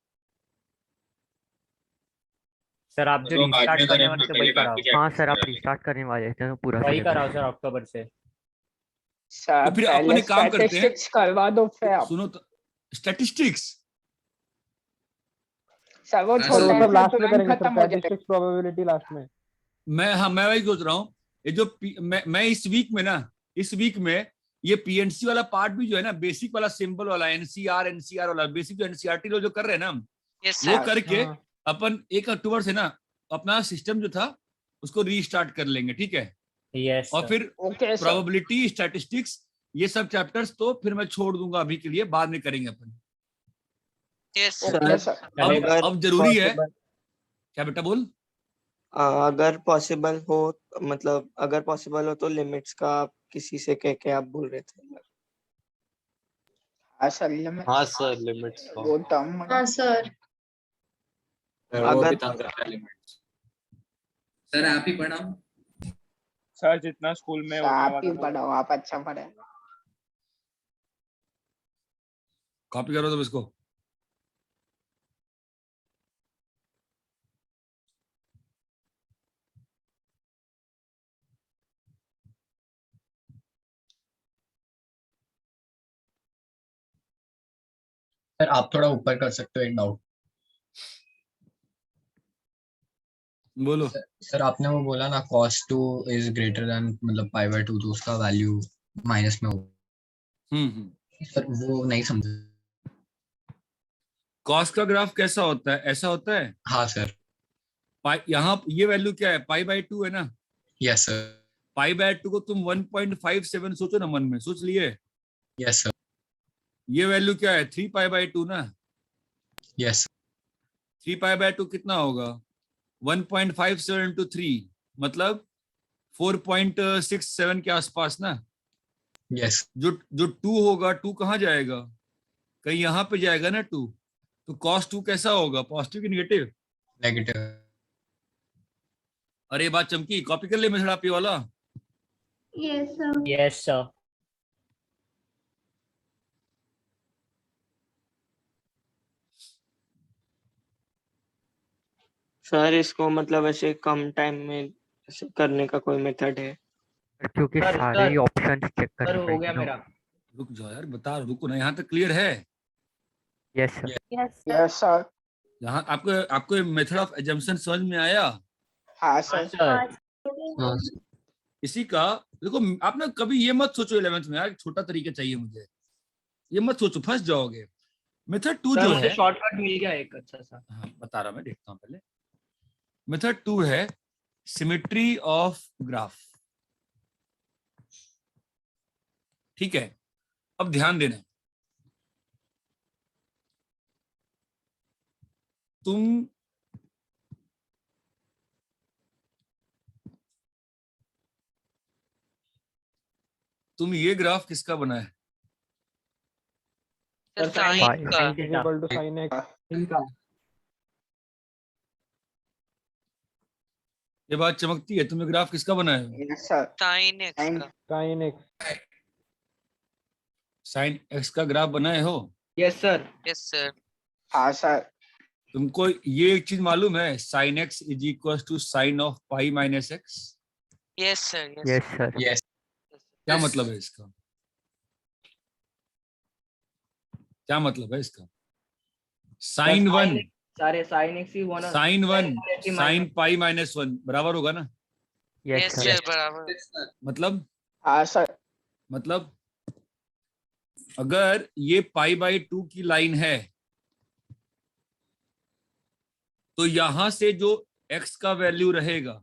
सर आप जो रिस्टार्ट करने वाले थे वही कराओ। हाँ सर, आप रिस्टार्ट करने वाले थे तो पूरा वही syllabus। कराओ सर अक्टूबर से। तो फिर अपन एक काम करते हैं, करवा दो फिर आप। सुनो तो, स्टैटिस्टिक्स सर वो सर, सर वो छोटा सब है, लास्ट में तुरंत करेंगे सर, खत्म हो जाएगा। स्टैटिस्टिक्स प्रोबेबिलिटी लास्ट में। मैं वही सोच रहा हूँ, ये जो मैं इस वीक में ना, इस वीक में ये पीएनसी वाला पार्ट भी जो है ना, बेसिक वाला सिंबल वाला एनसीआर वाला बेसिक जो एनसीईआरटी जो कर रहे हैं ना हम, यस वो सर। करके हाँ। अपन 1 अक्टूबर से ना अपना सिस्टम जो था उसको रीस्टार्ट कर लेंगे, ठीक है? यस और सर। फिर ओके सर। प्रोबेबिलिटी, स्टैटिस्टिक्स, ये सब चैप्टर्स तो फिर मैं छोड़ दूंगा अभी के लिए, बाद में करेंगे अपन। Yes okay sir. सर। अब जरूरी है क्या बेटा, बोल। अगर पॉसिबल हो, मतलब अगर पॉसिबल हो तो लिमिट्स का आप किसी से कह के आप बोल रहे थे। हाँ सर लिमिट। हाँ सर, लिमिट्स का। वो टर्म हाँ सर। अगर सर आप ही पढ़ाओ। सर जितना स्कूल में आप ही पढ़ाओ, आप अच्छा पढ़े। कॉपी करो तब इसको। सर आप थोड़ा ऊपर कर सकते हो, एक डाउट। बोलो। सर आपने वो बोला ना cos 2 इज ग्रेटर देन मतलब π/2, तो उसका वैल्यू माइनस में हो। सर वो नहीं समझा। कॉस का ग्राफ कैसा होता है? ऐसा होता है। हाँ सर। यहाँ ये वैल्यू क्या है? π/2 है ना। Yes sir. π/2 को तुम 1.57 सोचो ना, मन में सोच लिए। Yes sir. ये वैल्यू क्या है? 3π/2 ना। यस 3π/2 कितना होगा? 1.57 into 3 मतलब 4.67 के आसपास ना। यस। जो 2 होगा, 2 कहाँ जाएगा? कहीं यहाँ पे जाएगा ना 2। तो cos 2 कैसा होगा? पॉजिटिव की निगेटिव? नेगेटिव। अरे बात चमकी, कॉपी कर ले मेथड आप ये वाला। Yes sir. Yes sir. Sir इसको मतलब ऐसे कम टाइम में ऐसे करने का कोई मेथड है? क्योंकि सर, सारे ही सर, ऑप्शंस चेक सर करने हो पड़ेंगे गया ना। मेरा। रुक जाओ यार, बता, रुको ना, यहाँ तक क्लियर है? Yes sir. Yes sir. यहाँ आपको मेथड ऑफ एजम्पशन समझ में आया? हाँ सर। सर इसी का देखो, आप ना कभी ये मत सोचो 11th में यार छोटा तरीका चाहिए मुझे, ये मत सोचो, फंस जाओगे। मेथड 2 सर जो मुझे है, शॉर्टकट मिल गया एक अच्छा सा। हाँ बता रहा, मैं देखता हूँ पहले। मेथड 2 है सिमेट्री ऑफ ग्राफ, ठीक है? अब ध्यान देना, तुम ये ग्राफ किसका बना है? सर साइन साइन का। Equal to sin x। इनका ये बात चमकती है। तुमने ग्राफ किसका बनाया है? साइन एक्स का। Sine X. साइन एक्स का ग्राफ बनाए हो? Yes sir. Yes sir. हाँ सर। तुमको ये एक चीज मालूम है, sine X is equal to sine of pi minus X? Yes sir. Yes sir. Yes. क्या मतलब है इसका? क्या मतलब है इसका? साइन वन, सारे साइन एक्स ही one, sine one sine pi minus one बराबर होगा ना? Yes yes sir. सर बराबर। मतलब हाँ सर। मतलब अगर ये पाई बाई 2 की लाइन है तो यहां से जो x का वैल्यू रहेगा,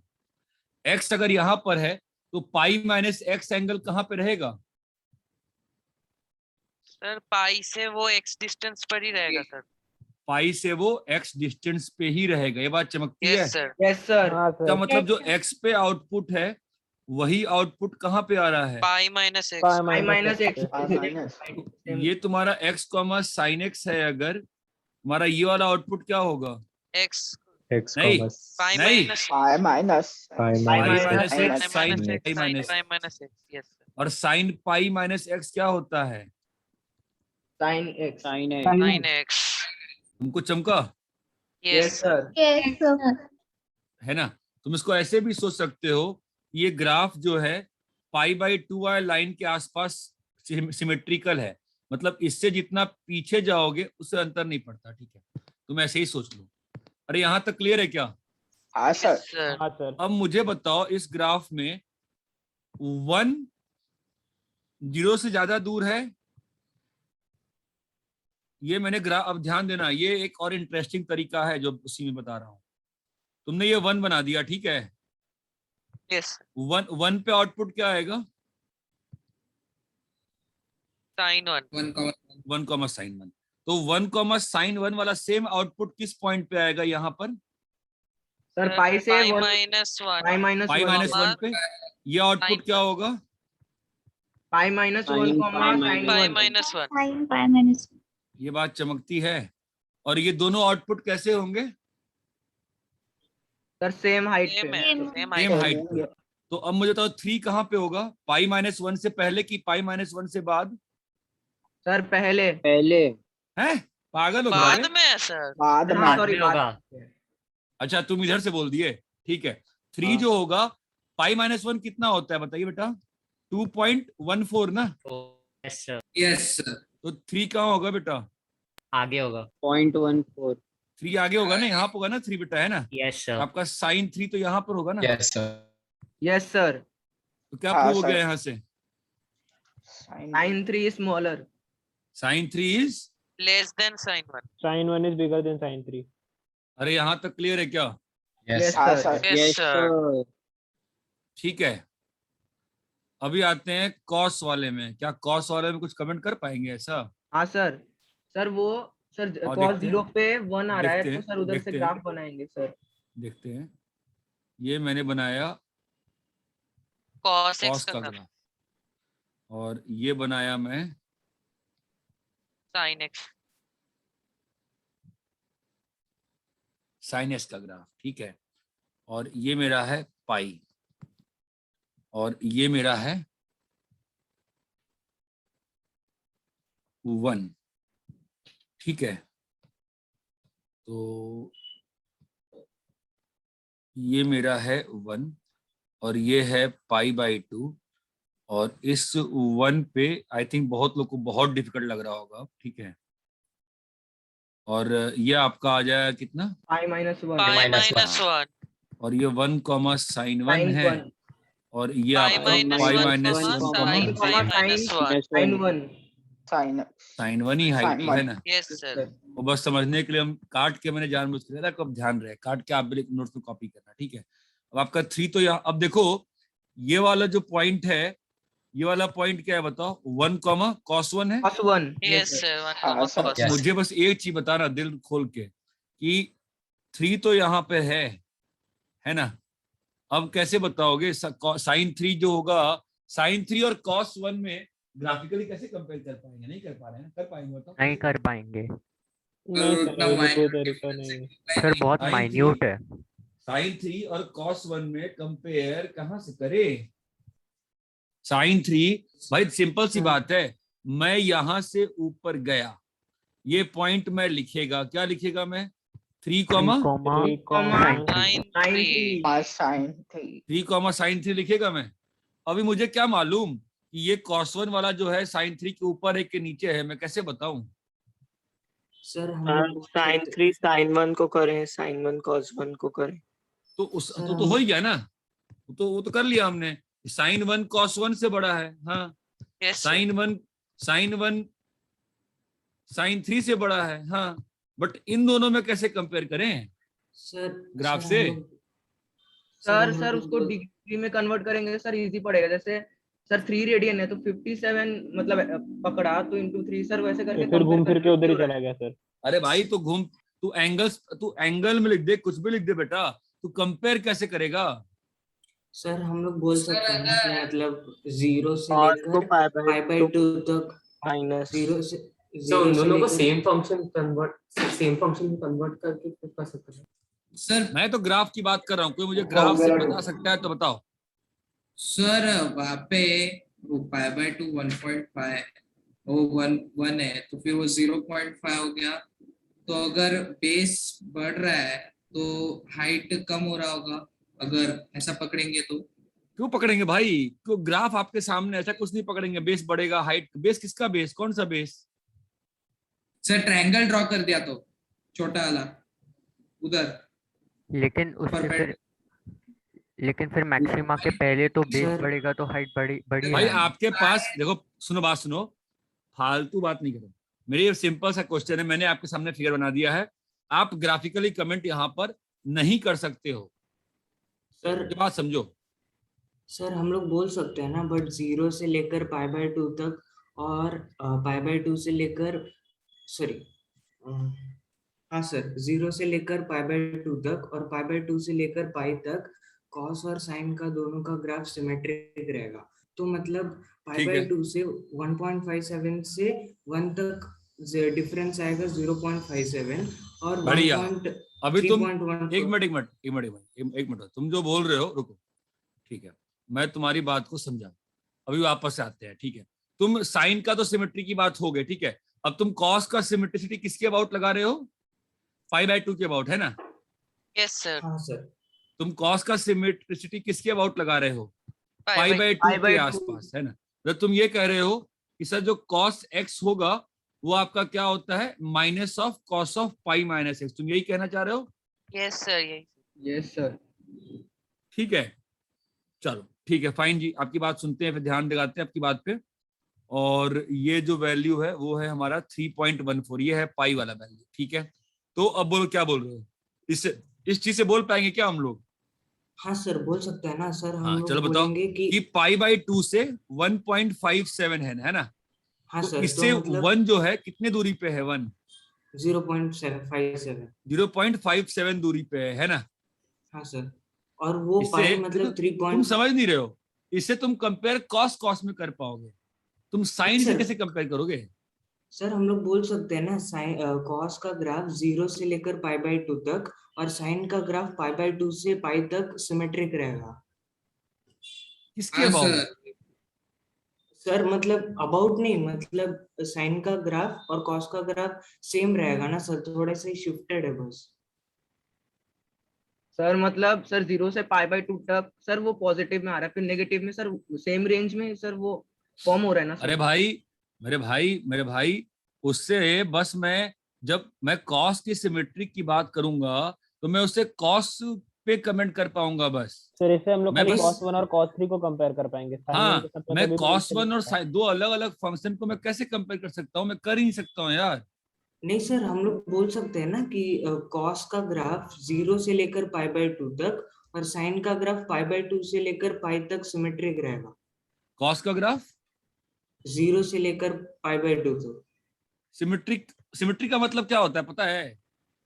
x अगर यहां पर है तो पाई माइनस एक्स एंगल कहां पे रहेगा? सर पाई से वो एक्स डिस्टेंस पर ही रहेगा सर। पाई से वो x डिस्टेंस पे ही रहेगा। ये बात चमकती है। Yes sir. Yes sir. हाँ इसका सर। मतलब जो x पे आउटपुट है वही आउटपुट कहाँ पे आ रहा है? पाई minus x. Pi minus x. ये तुम्हारा x कॉमा साइन x है, अगर तुम्हारा ये वाला आउटपुट क्या होगा? एक्स एक्स नहीं, पाई नहीं, minus pi minus pi minus x sign pi minus, pi minus X. Yes sir. और साइन पाई माइनस एक्स क्या होता है? Sine X. Sine x. तुमको चमका yes yes sir. Yes sir. है ना? तुम इसको ऐसे भी सोच सकते हो, ये ग्राफ जो है पाई बाई 2 वाले लाइन के आसपास सिमेट्रिकल है, मतलब इससे जितना पीछे जाओगे उससे अंतर नहीं पड़ता। ठीक है, तुम ऐसे ही सोच लो। अरे यहाँ तक क्लियर है क्या? हाँ सर। सर। हाँ सर। अब मुझे बताओ, इस ग्राफ में 1 0 से ज्यादा दूर है? ये मैंने ग्राफ, अब ध्यान देना, ये एक और इंटरेस्टिंग तरीका है जो उसी में बता रहा हूं। तुमने ये 1 बना दिया, ठीक है? यस। 1 पे आउटपुट क्या आएगा? Sine one. 1 comma sign 1। तो 1 कॉमा साइन 1 वाला सेम आउटपुट किस पॉइंट पे आएगा यहाँ पर? सर पाई से pi one, minus one. Pi minus pi minus 1 पे ये आउटपुट क्या होगा? Pi minus one comma sine pi one. Minus one. Sine pi minus. ये बात चमकती है। और ये दोनों आउटपुट कैसे होंगे? सर सेम हाइट सेम पे। है। Same same height. हाइट पे। तो अब मुझे बताओ 3 कहाँ पे होगा? पाई माइनस 1 से पहले कि पाई माइनस 1 से बाद? सर पहले। हैं? पागल हो गए? बाद में है सर। बाद में। हाँ सॉरी होगा। अच्छा, तुम इधर से बोल दिए, ठीक है। 3 जो होगा, पाई माइनस 1 कितना होता है बताइए बेटा? 2.14 ना? Yes sir. Yes sir. तो 3 कहाँ होगा बेटा? आगे होगा। 0.14। 3 आगे होगा ना, यहाँ पे होगा ना 3 बेटा, है ना? Yes sir. आपका साइन 3 तो यहाँ पर होगा ना? Yes sir. Yes sir. तो क्या हाँ, प्रूव हो सर। गया यहाँ से? Sine 3 smaller. Sine 3 is, less than sine one. Sine 1 is bigger than sine 3। अरे यहाँ तक क्लियर है क्या? यस हाँ, सर। Yes sir. ठीक है, अभी आते हैं कॉस वाले में। क्या कॉस वाले में कुछ कमेंट कर पाएंगे ऐसा? हाँ सर। सर वो सर और कॉस देखते 0 हैं। पे 1 आ रहा है, देखते तो हैं, सर उधर से देखते हैं। ग्राफ बनाएंगे सर। देखते हैं। ये मैंने बनाया कॉस एक्स कॉस का का ग्राफ। ग्राफ, और ये बनाया मैं साइन एक्स। साइन एस का ग्राफ, ठीक है। और ये मेरा है पाई, और ये मेरा है 1, ठीक है। तो ये मेरा है 1 और ये है पाई बाई 2, और इस 1 पे आई थिंक बहुत लोग को बहुत डिफिकल्ट लग रहा होगा, ठीक है। और ये आपका आ जाएगा कितना? पाई माइनस 1। पाई माइनस वन। वन। और ये 1 कॉमा साइन 1 साइन है, 1। और ये पाई आपका minus pi one minus comma 1 sine comma pi minus one. Sine 1। Sine sine 1 ही हाइट है ना? Yes sir. वो बस समझने के लिए हम काट के, मैंने जानबूझ के रखा, अब ध्यान रहे काट के आप भी नोट्स में कॉपी करना, ठीक है। अब आपका 3 तो यहाँ, अब देखो ये वाला जो पॉइंट है, ये वाला पॉइंट क्या है बताओ? 1 कॉमा कॉस 1 है। कॉस 1। Yes sir. वन हाँ, कॉमा सर। कॉस। Yes. मुझे बस एक चीज बताना दिल खोल के कि 3 तो यहाँ पे है ना? अब कैसे बताओगे साइन 3 जो होगा, साइन 3 और कॉस 1 में ग्राफिकली कैसे कंपेयर कर पाएंगे? नहीं कर पा रहे हैं ना? कर पाएंगे बताओ? नहीं कर पाएंगे नहीं सर, उतना ये भी कोई minor तरीका नहीं है। सर, बहुत Sin माइन्यूट है। साइन 3 और कॉस 1 में कंपेयर कहां से करें? साइन 3 भाई सिंपल सी बात है, मैं यहां से ऊपर गया, ये पॉइंट में लिखेगा, क्या लिखेगा मैं? 3 कॉमा साइन 3 लिखेगा मैं। अभी मुझे क्या मालूम कि ये cos 1 वाला जो है साइन 3 के ऊपर है कि नीचे है, मैं कैसे बताऊं? सर साइन 3 साइन 1 को करें, साइन 1 cos 1 को करें, तो उस तो हो ही गया ना, तो वो तो कर लिया हमने। साइन 1 cos 1 से बड़ा है, हाँ। साइन 1 साइन 3 से बड़ा है, हाँ। बट इन दोनों में कैसे कंपेयर करें? सर ग्राफ से? सर उसको डिग्री में कन्वर्ट करेंगे सर, इजी पड़ेगा। जैसे सर 3 रेडियन है तो 57 मतलब पकड़ा तो इंटू 3 सर, वैसे करके फिर घूम फिर के उधर ही चला गया सर। अरे भाई तू एंगल में लिख दे, कुछ भी लिख दे बेटा, तू कंपेयर कैसे करेगा? सर हम लोग बोल सकते हैं ना कि मतलब 0 से लेकर π/2 तक माइनस 0 से उन दोनों को सेम फंक्शन में कन्वर्ट करके कर सकते हैं। सर मैं तो ग्राफ की बात कर रहा हूँ, कोई मुझे ग्राफ से बता सकता है तो बताओ। सर वहाँ पे वो π/2 1.5 वो 1 है, तो फिर वो 0.5 हो गया। तो अगर बेस बढ़ रहा है तो हाइट कम हो रहा होगा, अगर ऐसा पकड़ेंगे तो। क्यों पकड़ेंगे भाई? क्यों? ग्राफ आपके सामने, ऐसा कुछ नहीं पकड़ेंगे। बेस बढ़ेगा, हाइट, बेस किसका बेस? कौन सा बेस? सर ट्रायंगल ड्रॉ कर दिया तो छोटा वाला उधर, लेकिन उससे फिर मैक्सिमा के पहले तो बेस बढ़ेगा तो हाइट बड़ी भाई आपके पास देखो, बात सुनो, फालतू बात नहीं करो। मेरी ये सिंपल सा क्वेश्चन है, मैंने आपके सामने फिगर बना दिया है, आप ग्राफिकली कमेंट यहाँ पर नहीं कर सकते हो। सर ये बात समझो। सर हम लोग बोल सकते हैं ना, बट 0 से लेकर π/2 तक और π/2 से लेकर हाँ सर 0 से लेकर π/2 तक और π/2 से लेकर पाई तक कॉस और साइन का दोनों का ग्राफ सिमेट्रिक रहेगा। तो मतलब π/2 से 1.57 से 1 तक डिफरेंस आएगा 0.57 और बढ़िया। अभी तुम 3.1 एक मिनट तुम जो बोल रहे हो, रुको, ठीक है, मैं तुम्हारी बात को समझा, अभी वापस से आते हैं, ठीक है। तुम साइन का तो सिमेट्री की बात हो गई, ठीक है। अब तुम कॉस का सिमेट्रिसिटी किसके अबाउट लगा रहे हो? π/2 के अबाउट, है ना? Yes sir. हाँ सर। तुम कॉस का सिमेट्रिसिटी किसके अबाउट लगा रहे हो? π/2 के आसपास, है ना? तो तुम ये कह रहे हो कि सर जो cos x होगा वो आपका क्या होता है? Minus of cos of pi minus x। तुम यही कहना चाह रहे हो? यस सर, यही। Yes sir. ठीक है, चलो ठीक है, फाइन जी, आपकी बात सुनते हैं, फिर ध्यान लगाते हैं आपकी बात पे। और ये जो वैल्यू है वो है हमारा 3.14, ये है पाई वाला वैल्यू, ठीक है। तो अब बोलो, क्या बोल रहे हो? इस चीज से बोल पाएंगे क्या हम लोग? हाँ सर बोल सकते हैं ना सर। हाँ चलो बताओ कि π/2 से 1.57 है ना? हाँ तो सर, इससे तो मतलब 1 जो है कितने दूरी पे है? 1 0.57 दूरी पे है ना? हाँ सर। और वो इससे पाई मतलब 3 तुम समझ नहीं रहे हो, इससे तुम कंपेयर कॉस में कर पाओगे, तुम साइन से कैसे कंपेयर करोगे? सर हम लोग बोल सकते हैं ना, साइन कॉस का ग्राफ 0 से लेकर π/2 तक और साइन का ग्राफ π/2 से पाई तक सिमेट्रिक रहेगा। किसके अबाउट? सर मतलब अबाउट नहीं, मतलब साइन का ग्राफ और कॉस का ग्राफ सेम रहेगा ना सर, थोड़ा सा शिफ्टेड है बस। सर मतलब सर 0 से π/2 तक सर वो पॉजिटिव में आ रहा है, फिर नेगेटिव में सर सेम रेंज में सर वो फॉर्म हो रहा है ना सर। अरे भाई मेरे भाई उससे बस जब मैं कॉस की सिमेट्रिक की बात करूंगा तो मैं उससे कॉस पे कमेंट कर पाऊंगा बस। सर इससे हम लोग खाली cos 1 और cos 3 को कंपेयर कर पाएंगे। हाँ, मैं cos 1 और sin, दो अलग अलग फंक्शन को मैं कैसे कंपेयर कर सकता हूँ? मैं कर ही नहीं सकता हूँ यार। नहीं सर, हम लोग बोल सकते हैं ना कि कॉस का ग्राफ 0 से लेकर π/2 तक और साइन का ग्राफ π/2 से लेकर पाई तक सिमेट्रिक रहेगा। कॉस का ग्राफ 0 से लेकर π/2 तक सिमेट्रिक का मतलब क्या होता है पता है?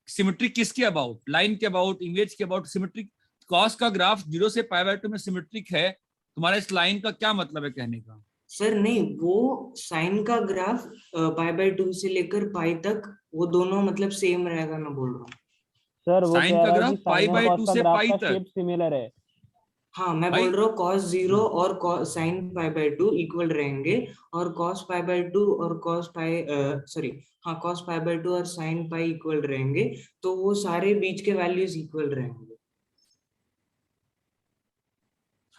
सिमेट्रिक किसके अबाउट? लाइन के अबाउट, इमेज के अबाउट सिमेट्रिक। कॉस का ग्राफ 0 से π/2 में सिमेट्रिक है, तुम्हारा इस लाइन का क्या मतलब है कहने का? सर नहीं, वो साइन का ग्राफ π/2 से लेकर पाई तक वो दोनों मतलब सेम रहेगा, मैं बोल रहा हूँ। सर वो साइन कह का रहा है ग्राफ कि पाई साइन और बाय कॉस टू का से ग्राफ पाई का तक। शेप सिमिलर है। हाँ मैं भाई बोल रहा हूँ cos 0 और sin पाई बाय 2 इक्वल रहेंगे और cos पाई बाय 2 और cos पाई सॉरी हाँ cos पाई बाय 2 और sin पाई इक्वल रहेंगे, तो वो सारे बीच के वैल्यूज इक्वल रहेंगे।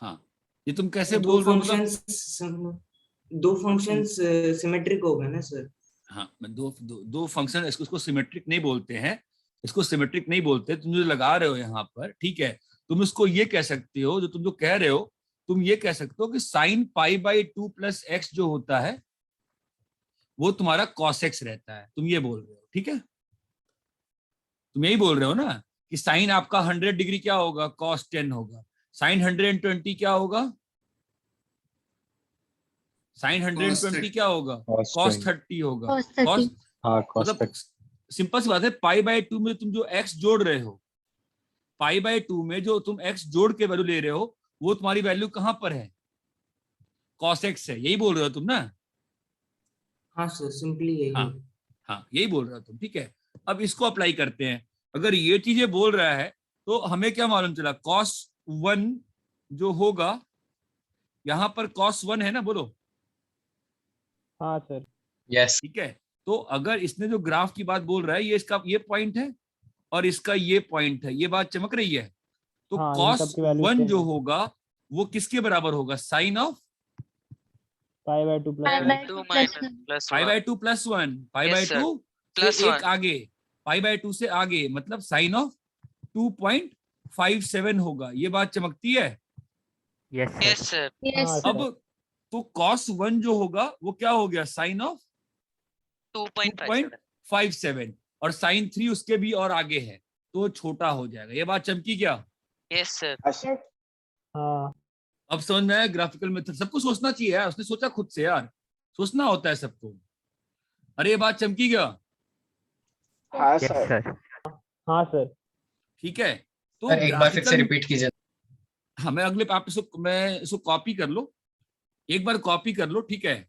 हाँ, ये तुम कैसे दो बोल रहे हो मतलब? फंक्शंस सिमेट्रिक होगा ना सर? हाँ, मैं दो फंक्शन, इसको सिमेट्रिक नहीं बोलते हैं, इसको सिमेट्रिक नहीं बोलते। तुम जो लगा रहे हो यहाँ पर, ठीक है, तुम इसको ये कह सकते हो, जो तुम जो कह रहे हो, तुम ये कह सकते हो कि sine pi by 2 plus x जो होता है वो तुम्हारा कॉस एक्स रहता है, तुम ये बोल रहे हो, ठीक है? तुम यही बोल रहे हो ना कि साइन आपका 100 डिग्री क्या होगा, कॉस 10 होगा। साइन 120 क्या होगा? साइन 120 क्या होगा? कॉस 30 होगा। कॉस, हाँ cos मतलब 30। सिंपल सी बात है, पाई बाय 2 में तुम जो एक्स जोड़ रहे हो, पाई बाय 2 में जो तुम एक्स जोड़ के वैल्यू ले रहे हो, वो तुम्हारी वैल्यू कहां पर है? कॉस एक्स है, यही बोल रहे हो तुम ना? हाँ सर, सिंपली यही हाँ है। हाँ, यही बोल रहे हो तुम, ठीक है। अब इसको अप्लाई करते हैं। अगर ये चीजें बोल रहा है तो हमें क्या मालूम चला? कॉस 1 जो होगा, यहां पर कॉस 1 है ना, बोलो। हाँ सर। यस। ठीक है, तो अगर इसने जो ग्राफ की बात बोल रहा है, ये इसका ये पॉइंट है और इसका ये पॉइंट है, ये बात चमक रही है। तो हाँ, इन सब कॉस की वैल्यू 1 सेम जो है। होगा वो किसके बराबर होगा? Sine of pi by 2 plus pi by 1। 2 minus plus pi 1। By 2 plus 1, pi by yes 2 sir, से प्लस एक 1। आगे, पाई बाय 2 से आगे, मतलब साइन ऑफ 2.57 होगा। ये बात चमकती है? Yes yes sir. सर, हाँ अब सर। तो cos 1 जो होगा वो क्या हो गया? Sign of 2.57। 2.57, और साइन 3 उसके भी और आगे है, तो छोटा हो जाएगा। ये बात चमकी क्या? यस सर, हाँ अब समझ में आया? ग्राफिकल मेथड सबको सोचना चाहिए यार, उसने सोचा खुद से यार, सोचना होता है सबको। अरे ये बात चमकी क्या? हाँ यस सर। सर। हाँ सर। ठीक है, तो सर एक बार फिर से ग्राफिकल, रिपीट कीजिए। हाँ मैं अगले आप इसको, मैं इसको कॉपी कर लो, एक बार कॉपी कर लो, ठीक है?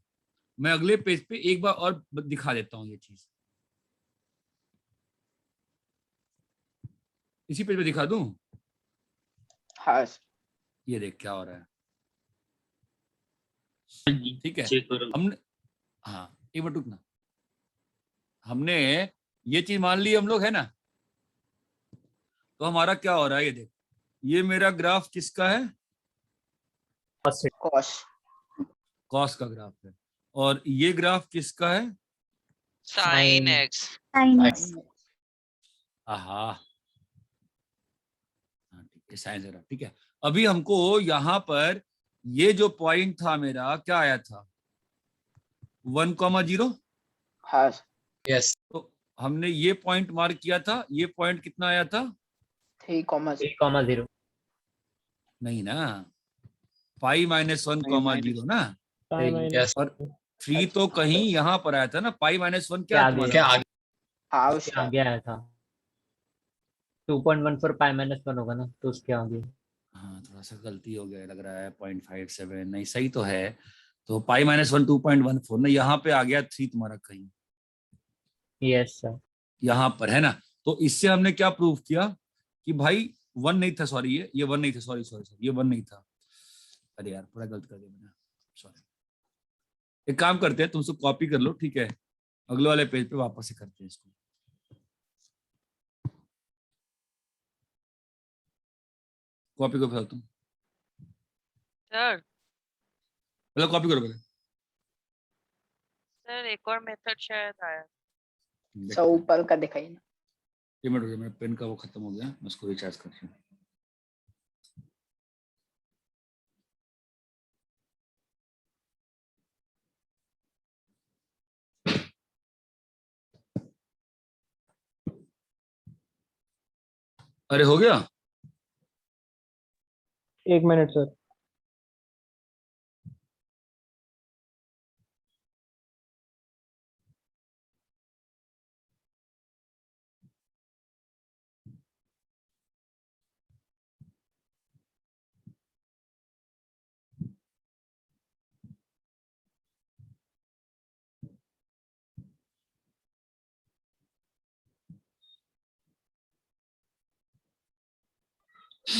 मैं अगले पेज पे एक बार और दिखा देता हूँ ये चीज, इसी पेज पे दिखा दूं। हाँ ये देख क्या हो रहा है, ठीक है? हमने, हाँ एक मिनट रुकना, हमने ये चीज मान ली हम लोग, है ना? तो हमारा क्या हो रहा है, ये देख, ये मेरा ग्राफ किसका है? कॉस। कॉस का ग्राफ है। और ये ग्राफ किसका है? Sine x. आहा, हाँ ठीक है, साइन जरा, ठीक है। अभी हमको यहाँ पर ये जो पॉइंट था मेरा, क्या आया था? 1,0। हाँ यस। तो हमने ये पॉइंट मार्क किया था, ये पॉइंट कितना आया था? 3,0। नहीं ना, पाई माइनस 1,0 ना। Pi minus yes. और 3 तो कहीं यहाँ पर आया था ना, पाई माइनस 1 क्या क्या आगे? तुम्हारा? क्या आगे? हाँ उसके आगे आया था 2.14 पाई माइनस 1 होगा ना, तो उसके आगे। हाँ थोड़ा सा गलती हो गया लग रहा है, 0.57 नहीं, सही तो है। तो पाई माइनस 1 2.14 ना, यहाँ पे आ गया 3 तुम्हारा कहीं, यस सर। यहाँ पर, है ना? तो इससे हमने क्या प्रूव किया कि भाई 1 नहीं था, सॉरी ये 1 नहीं था, सॉरी सॉरी सॉरी, ये 1 नहीं था। अरे यार पूरा गलत कर दिया मैंने, सॉरी। एक काम करते हैं, तुम सब कॉपी कर लो, ठीक है? अगले वाले पेज पे वापस से करते हैं इसको। कॉपी करो तुम, सर पहले कॉपी करो पहले। सर एक और मेथड शायद आया। सब ऊपर का दिखाई ना। ये मिनट हो गया, मेरा पेन का वो खत्म हो गया, मैं उसको रिचार्ज करती हूँ। अरे हो गया? 1 मिनट सर।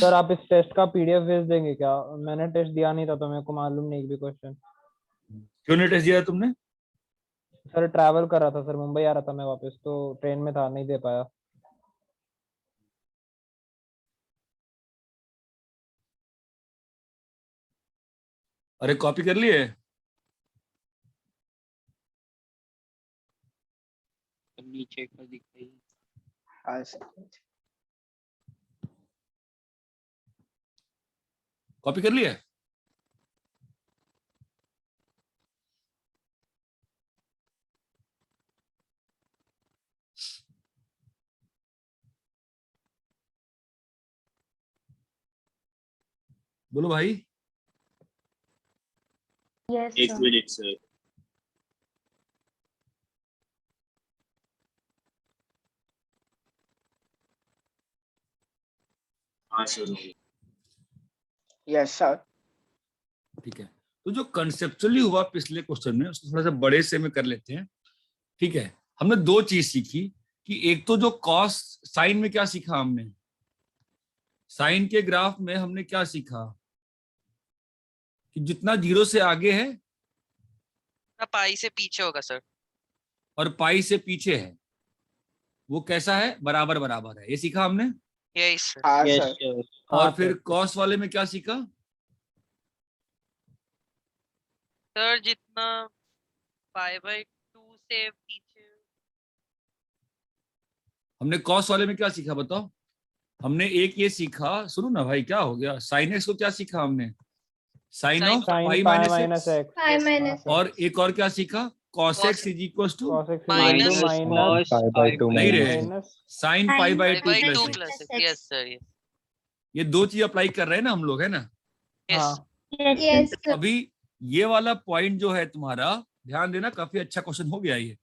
सर आप इस टेस्ट का पीडीएफ भेज देंगे क्या? मैंने टेस्ट दिया नहीं था तो मेरे को मालूम नहीं एक भी क्वेश्चन। क्यों नहीं टेस्ट दिया तुमने? सर ट्रैवल कर रहा था सर, मुंबई आ रहा था मैं वापस, तो ट्रेन में था, नहीं दे पाया। अरे कॉपी कर लिए? नीचे का दिखाइए। हाँ सर। कॉपी कर लिए? बोलो भाई। यस एक सर। Minute sir. हाँ सर। Yes sir. ठीक है, तो जो कंसेप्चुअली हुआ पिछले क्वेश्चन में उसको थोड़ा सा बड़े से में कर लेते हैं। ठीक है, हमने दो चीज सीखी कि एक तो जो कॉस साइन में क्या सीखा हमने, साइन के ग्राफ में हमने क्या सीखा कि जितना जीरो से आगे है पाई से पीछे होगा सर। और पाई से पीछे है वो कैसा है, बराबर बराबर है, ये सीखा हमने। Yes sir. हाँ यस सर। सर। और फिर कॉस वाले में क्या सीखा? सर जितना पाई बाय 2 से पीछे। हमने कॉस वाले में क्या सीखा बताओ? हमने एक ये सीखा, सुनो ना भाई क्या हो गया, साइन एक्स को क्या सीखा हमने, sine Sin of pi pi minus x. Pi minus और एक और क्या सीखा, cos x is equal to cos x Minus minus नहीं रे, minus sine pi by Sin 2 by plus 2 x. Plus yes sir. ये दो चीज अप्लाई कर रहे हैं ना हम लोग, है ना। यस हाँ यस सर। अभी ये वाला पॉइंट जो है तुम्हारा, ध्यान देना काफी अच्छा क्वेश्चन हो गया ये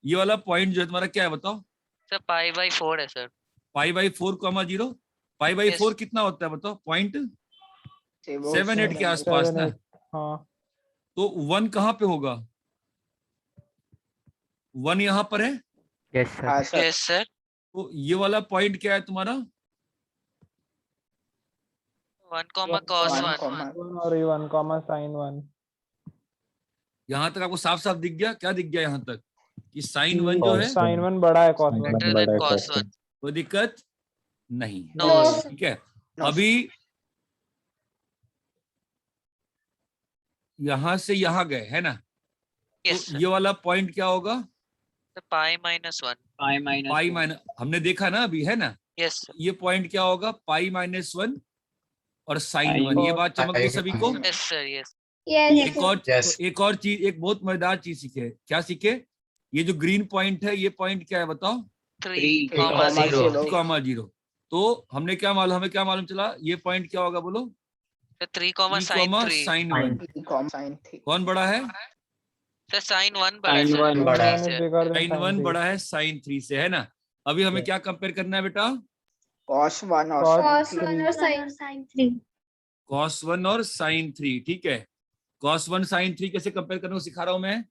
वाला पॉइंट जो है तुम्हारा क्या है बताओ? सर पाई बाय 4 है sir. Pi by 4,0। Pi by Yes. 4 कितना होता है बताओ? 0.78 के आसपास 7 ना। 8 हाँ तो 1 कहाँ पे होगा? 1 यहाँ पर है। Yes sir. हाँ सर। Yes sir. तो ये वाला पॉइंट क्या है तुम्हारा? 1 कॉमा cos 1 1 और ये 1 कॉमा साइन 1। यहाँ तक आपको साफ साफ दिख गया? क्या दिख गया यहाँ तक कि साइन 1 जो है साइन 1 बड़ा है cos 1। greater than cos 1। कोई दिक्कत नहीं है। No, No, sir. ठीक है, No. अभी यहां से यहां गए है ना, Yes तो sir. ये वाला पॉइंट क्या होगा? So पाई माइनस 1। पाई माइनस पाई माइनस, हमने देखा ना अभी, है ना। Yes sir. ये पॉइंट क्या होगा? पाई माइनस 1 और साइन 1। ये बात चमक गई सभी को। Yes sir. यस यस एक और चीज, एक बहुत मजेदार चीज सीखे। क्या सीखे? ये जो ग्रीन पॉइंट है, ये पॉइंट क्या है बताओ? 3 comma कॉमा 0। 0. 3,0। तो हमें क्या मालूम चला, ये पॉइंट क्या होगा बोलो? 3 कॉमा 3, साइन 3। साइन 1। साइन थी। कौन बड़ा है? सर साइन 1 बड़ा है Sin 1 सर। बड़ा है। साइन 1 बड़ा है साइन 3 से, है ना। अभी हमें क्या कंपेयर करना है बेटा? cos 1 और Cos sin cos 1 और sin 3। cos 1 और sin 3। ठीक है, cos 1 sin 3 कैसे कंपेयर करने को सिखा रहा हूं मैं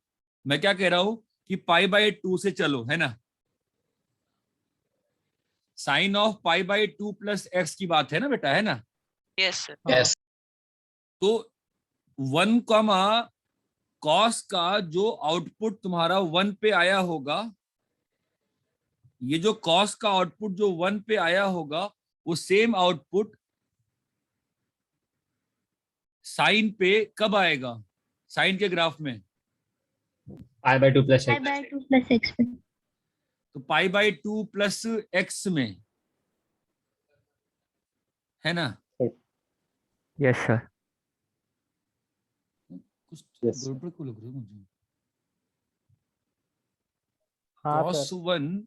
क्या कह रहा हूं कि पाई बाय 2 से चलो, है ना। Sine of pi by 2 plus x की बात है ना बेटा, है ना। Yes sir. यस तो 1 कॉमा कॉस का जो आउटपुट तुम्हारा 1 पे आया होगा, ये जो कॉस का आउटपुट जो 1 पे आया होगा, वो सेम आउटपुट साइन पे कब आएगा? साइन के ग्राफ में pi by 2 plus pi x. By 2 plus x पे। तो पाई बाय 2 प्लस एक्स में, है ना। Yes sir. कुछ गड़बड़ को लग रहा है मुझे। हाँ cos sir 1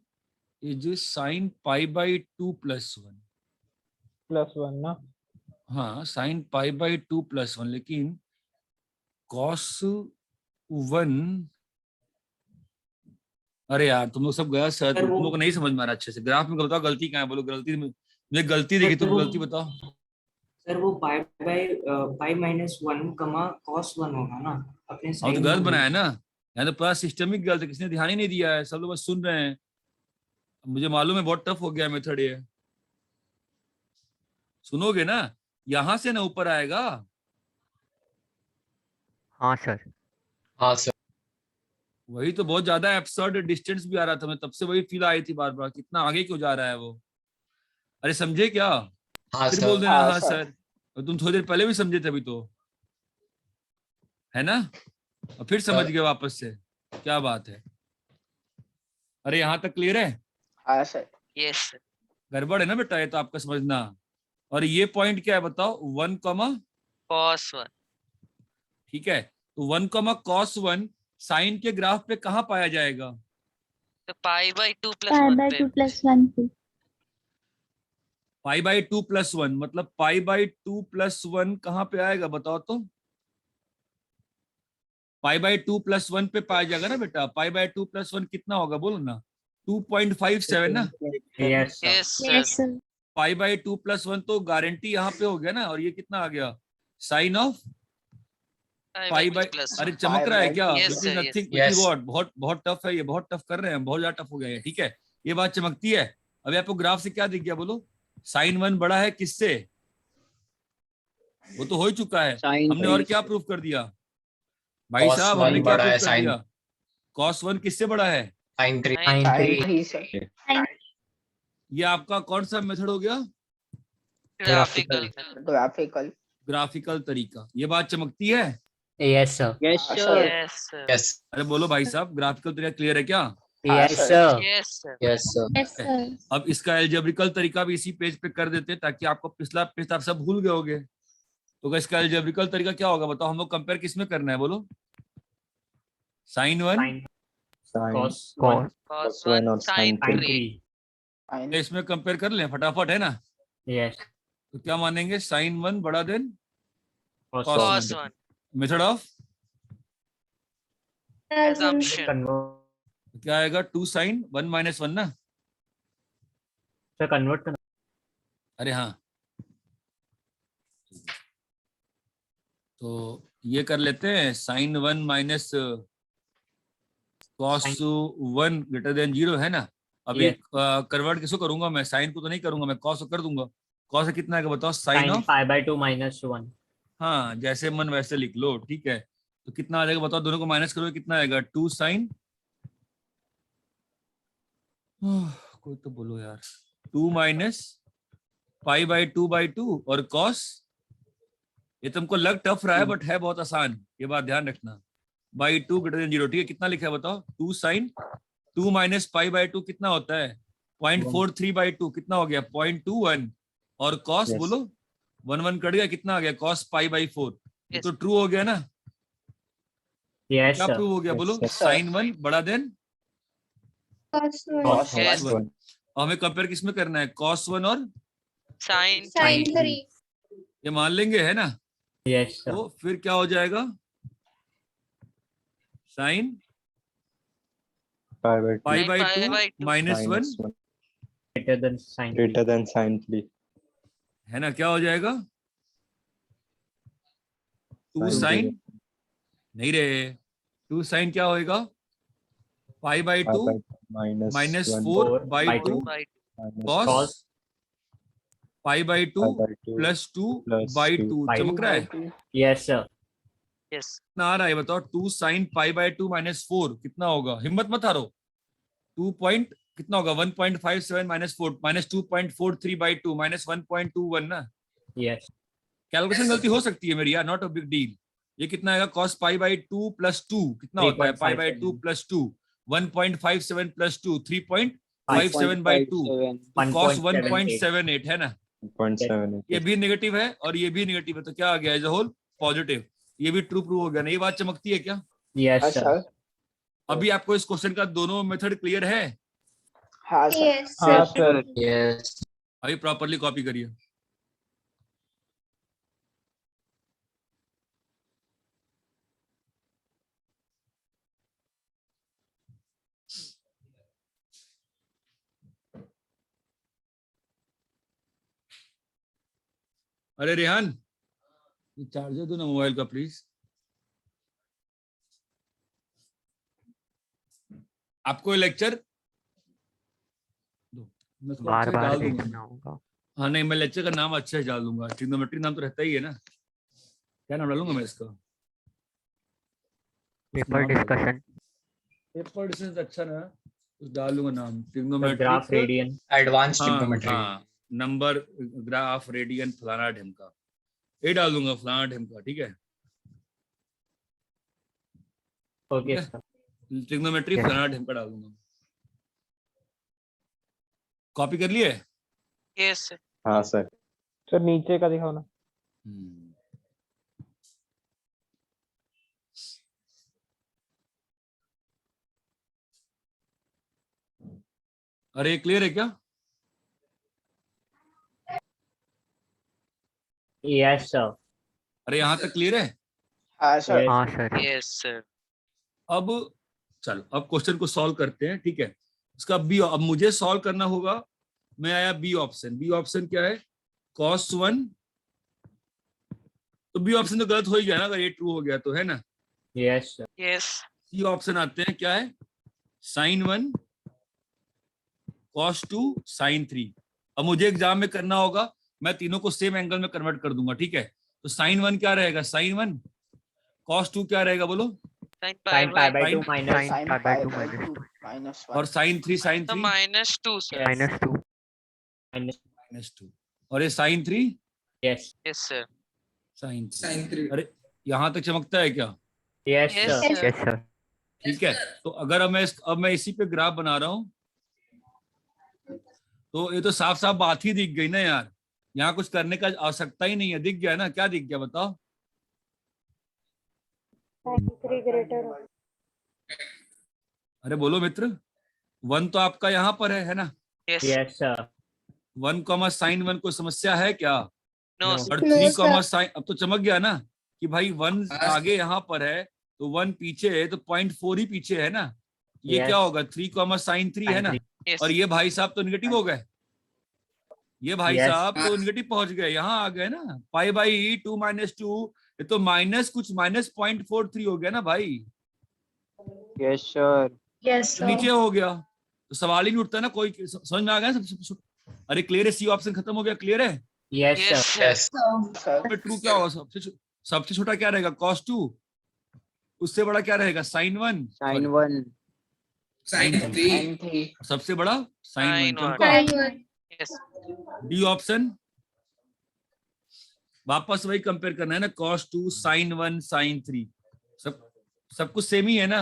is sine pi by 2 plus 1। Plus 1 ना। हाँ, साइन पाई बाय 2 प्लस 1, लेकिन cos 1, अरे यार तुम लोग सब गया सर, तुम लोग को नहीं समझ में आ रहा अच्छे से। ग्राफ में बताओ गलती कहाँ है, बोलो गलती में, मुझे गलती दिखी, तुम गलती बताओ। सर वो पाई माइनस 1 कमा cos 1 होगा ना अपने हाँ तो sin गलत में। बनाया ना, यहाँ तो पूरा सिस्टमिक गलत है, किसी ने ध्यान ही नहीं दिया है, सब लोग बस सुन रहे हैं। मुझे मालूम है बहुत टफ हो गया मेथड ये। सुनोगे ना, यहां से ना ऊपर आएगा। हाँ सर। हाँ सर। वही तो बहुत ज्यादा एब्सर्ड डिस्टेंस भी आ रहा था, मैं तब से वही फील आई थी बार बार, कितना आगे क्यों जा रहा है वो। अरे समझे क्या? हाँ फिर सर। बोल देना हाँ सर। और तुम थोड़ी देर पहले भी समझे थे अभी तो, है ना? और फिर समझ गए वापस से, क्या बात है। अरे यहाँ तक क्लियर है? हाँ सर। Yes sir. गड़बड़ है ना बेटा, ये तो आपका समझना। और ये पॉइंट क्या है बताओ? 1, cos 1। ठीक है, तो 1, cos 1 साइन के ग्राफ पे कहाँ पाया जाएगा? तो π/2 + pi 1 by पे। 2 plus 1 पे। π/2 + 1 मतलब π/2 + 1 कहाँ पे आएगा बताओ तो? π/2 + 1 पे पाया जाएगा ना बेटा। π/2 + 1 कितना होगा बोलो ना? 2.57 ना। Yes sir. Yes Yes sir. sir. π/2 + 1 तो गारंटी यहाँ पे हो गया ना। और ये कितना आ गया? साइन ऑफ π/2 + अरे 1। चमक रहा है क्या? Yes, which sir, is yes. Nothing, which is what, बहुत बहुत टफ है ये, बहुत टफ कर रहे हैं, बहुत ज्यादा टफ हो गया है। ठीक है, ये बात चमकती है। अभी आपको ग्राफ से क्या दिख गया बोलो? sin 1 बड़ा है किससे? वो तो हो ही चुका है। हमने और क्या प्रूफ कर दिया भाई Cos साहब? 1 हमने क्या बड़ा है प्रूफ कर sin दिया? cos 1 किससे बड़ा है? sin 3। Sin 3। ये आपका कौन सा मेथड हो गया? ग्राफिकल। ग्राफिकल। ग्राफिकल तरीका। ये बात चमकती है? Yes sir. Yes sir. Yes. अरे बोलो भाई साहब, ग्राफिकल तरीका क्लियर है क्या? Yes sir. Yes sir. Yes sir. Yes sir. अब इसका एल्जेब्रिकल तरीका भी इसी पेज पे कर देते हैं, ताकि आपको पिछला पेज आप सब भूल गए होगे। तो इसका एल्जेब्रिकल तरीका क्या होगा बताओ? हम लोग कंपेयर किस में करना है बोलो? sin 1 cos cos 1 sin 3। 3। इसमें कंपेयर कर लें फटाफट, है ना? यस। तो क्या मानेंगे? sin 1 बड़ा than cos cos 1। 1। Method of assumption। क्या आएगा? 2 sin 1 - 1 ना। सर कन्वर्ट करना। अरे हाँ, तो ये कर लेते हैं। sin 1 minus cos 1 greater then 0, है ना? अभी कन्वर्ट किसको करूंगा मैं? साइन को तो नहीं करूंगा मैं, cos को कर दूंगा। cos से कितना आएगा बताओ? Sine of π/2 - 1। हाँ, जैसे मन वैसे लिख लो। ठीक है, तो कितना आ जाएगा बताओ? दोनों को माइनस करोगे कितना आएगा? 2 sin कोई तो बोलो यार। 2 माइनस π/2 और cos। ये तुमको लग टफ रहा है बट है बहुत आसान, ये बात ध्यान रखना। /2 ग्रेटर देन 0। ठीक है, कितना लिखा है बताओ? 2 sin 2 माइनस π/2 कितना होता है? 0.43/2 कितना हो गया? 0.21। और cos बोलो 1 कट गया, कितना आ गया? cos π/4। ये तो ट्रू हो गया ना? यस क्या सर। प्रूव हो गया बोलो? sin 1 बड़ा देन Cos 1. cos 1। और हमें कंपेयर किस में करना है? cos 1 और sin Sin 3। 3. ये मान लेंगे, है ना? Yes sir. तो फिर क्या हो जाएगा? sin π/2 minus 1 greater than sin 3। है ना? क्या हो जाएगा? 2 sin नहीं रे, 2 sin क्या होएगा? π/2 माइनस 4/2 cos π/2 प्लस 2/2। चमक रहा है? Yes sir. यस। कितना आ रहा है बताओ? 2 sin π/2 माइनस 4 कितना होगा? हिम्मत मत हारो। 2 पॉइंट कितना होगा? 1.57 माइनस 4 माइनस 2.43/2 माइनस 1.21 ना। यस। कैलकुलेशन गलती हो सकती है मेरी यार, नॉट अ बिग डील। ये कितना आएगा? cos π/2 प्लस 2 कितना होता है? π/2 प्लस 2 1.57 प्लस 2 3.57/2 cos 1.78 है ना? 1.78। ये भी नेगेटिव है और ये भी नेगेटिव है, तो क्या आ गया? As a whole positive. ये भी ट्रू प्रूव हो गया ना? ये बात चमकती है क्या? Yes sir. अभी आपको इस क्वेश्चन का दोनों मेथड क्लियर है? Yes हाँ sir. सर। यस। अभी प्रॉपरली कॉपी करिए। अरे रेहान, ये चार्जर दो ना मोबाइल का प्लीज। आपको लेक्चर बार बार देखना होगा। हाँ नहीं, मैं लेक्चर का नाम अच्छा डाल दूंगा, ट्रिग्नोमेट्री नाम तो रहता ही है ना, क्या नाम डालूंगा मैं इसका? Paper discussion. पेपर डिस्कशन अच्छा ना, कुछ डालूंगा नाम, trigonometry graph radian, advance trigonometry. हाँ, नंबर ग्राफ रेडियन फलाना ढिमका, ये डाल दूंगा, फलाना ढिमका, ठीक है। Okay sir. ट्रिग्नोमेट्री फलाना ढिमका डाल दूंगा। कॉपी कर लिए? यस हाँ सर। सर नीचे का दिखाओ ना। अरे क्लियर है क्या? Yes sir. अरे यहाँ तक क्लियर है? हाँ सर। हाँ सर। Yes sir. अब चलो, अब क्वेश्चन को सॉल्व करते हैं, ठीक है। इसका बी, अब मुझे सॉल्व करना होगा, मैं आया बी ऑप्शन। बी ऑप्शन क्या है? cos 1, तो बी ऑप्शन तो गलत हो ही गया ना, अगर ये ट्रू हो गया तो, है ना? Yes sir. Yes. C option आते हैं, क्या है? sin 1 cos 2 sin 3। अब मुझे एग्जाम में करना होगा, मैं तीनों को सेम एंगल में कन्वर्ट कर दूंगा, ठीक है। तो sin 1 क्या रहेगा? sin 1 cos 2 क्या रहेगा बोलो? sin sin pi by 2 sin minus pi by 2 minus 2 और sin 3 sin तो 3 -2 सर। -2 -2, और ये sin 3 yes yes sir. sin 3। Sine 3। अरे यहाँ तक चमकता है क्या? Yes Yes, sir. sir. Yes sir. ठीक है। तो अगर अब मैं इसी पे ग्राफ बना रहा हूं, तो ये तो साफ साफ बात ही दिख गई ना यार, यहाँ कुछ करने का आवश्यकता ही नहीं है, दिख गया ना? क्या दिख गया बताओ? अरे बोलो मित्र, 1 तो आपका यहाँ पर है ना? Yes yes sir. 1 sin 1 कोई समस्या है क्या? नो और No, 3 sir. sin, अब तो चमक गया ना कि भाई 1 आगे यहाँ पर है, तो 1 पीछे है, तो 0.4 ही पीछे है ना। ये Yes. क्या होगा? 3 sin 3 है ना? यस। और ये भाई साहब तो निगेटिव हो गए, ये भाई Yes. साहब तो निगेटिव पहुंच गए, यहाँ आ गए ना। पाई बाई 2 - 2, ये तो माइनस कुछ -0.43 हो गया ना भाई। Yes sir. Yes तो नीचे हो गया, तो सवाल ही नहीं उठता ना कोई। समझ में आ गया सब? अरे क्लियर है, सी ऑप्शन खत्म हो गया, क्लियर है? Yes yes sir. Sir. True क्या होगा? सबसे छोटा क्या रहेगा? cos 2। उससे बड़ा क्या रहेगा? sin 1। Sign 1 sine 3। साइन 3 सबसे बड़ा sin 1। Sin 1। चमका? Sin 1. यस। D option. वापस वही कंपेयर करना है ना, cos 2 sin 1 sin 3, सब कुछ सेम ही है ना?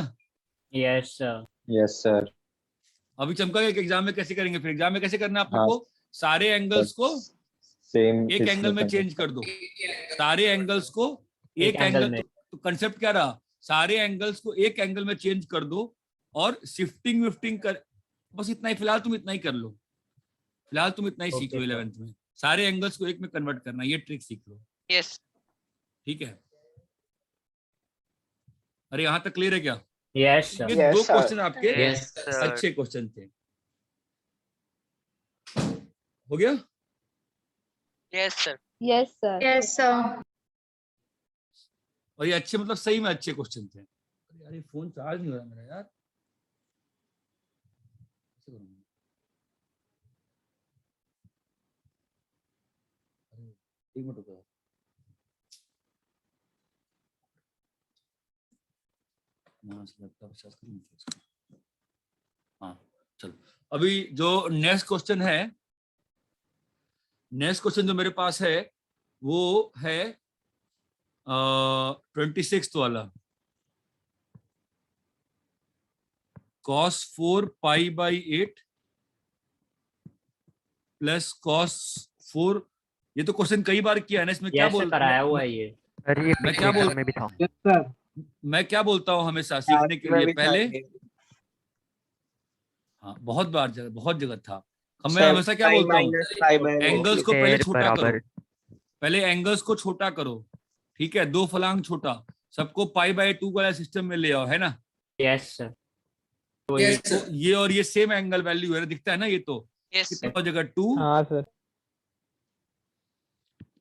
Yes sir. Yes sir. अभी चमका गया कि एग्जाम में कैसे करेंगे? फिर एग्जाम में कैसे करना है आप लोग को? सारे एंगल्स को सेम एक एंगल में चेंज कर दो, सारे एंगल्स को एक एंगल में। तो कंसेप्ट क्या रहा? सारे एंगल्स को एक एंगल में चेंज कर दो और शिफ्टिंग विफ्टिंग कर, बस इतना ही। फिलहाल तुम इतना ही कर लो, फिलहाल तुम इतना ही सीख लो 11th में, सारे एंगल्स को एक में कन्वर्ट करना, ये ट्रिक सीख लो, यस। ठीक है? अरे यहाँ तक क्लियर है क्या? Yes sir. ये Yes, दो sir. क्वेश्चन आपके Yes, sir. अच्छे क्वेश्चन थे। हो गया? Yes sir. Yes sir. Yes sir. और ये अच्छे मतलब सही में अच्छे क्वेश्चन थे। अरे यार ये फोन चार्ज नहीं हो रहा मेरा यार, कैसे करूंगा? अरे एक मिनट रुको, हाँ चलो। अभी जो नेक्स्ट क्वेश्चन है, नेक्स्ट क्वेश्चन जो मेरे पास है वो है 26th वाला। cos 4 pi/8 प्लस cos 4, ये तो क्वेश्चन कई बार किया है ना, इसमें क्या यस बोल कराया हुआ है ये। अरे ये मैं क्या पिछले बोल- एग्जाम में भी था। Yes sir. मैं क्या बोलता हूँ हमेशा सीखने के लिए, पहले हाँ बहुत जगह था। मैं हमेशा क्या बोलता हूँ, एंगल्स को पहले पैर छोटा बराबर। करो, पहले एंगल्स को छोटा करो, ठीक है? 2 फलांग छोटा, सबको π/2 वाला सिस्टम में ले आओ, है ना? Yes sir. तो ये और ये सेम एंगल वैल्यू है ना, दिखता है ना? ये तो यस कितना जगह 2 हाँ सर।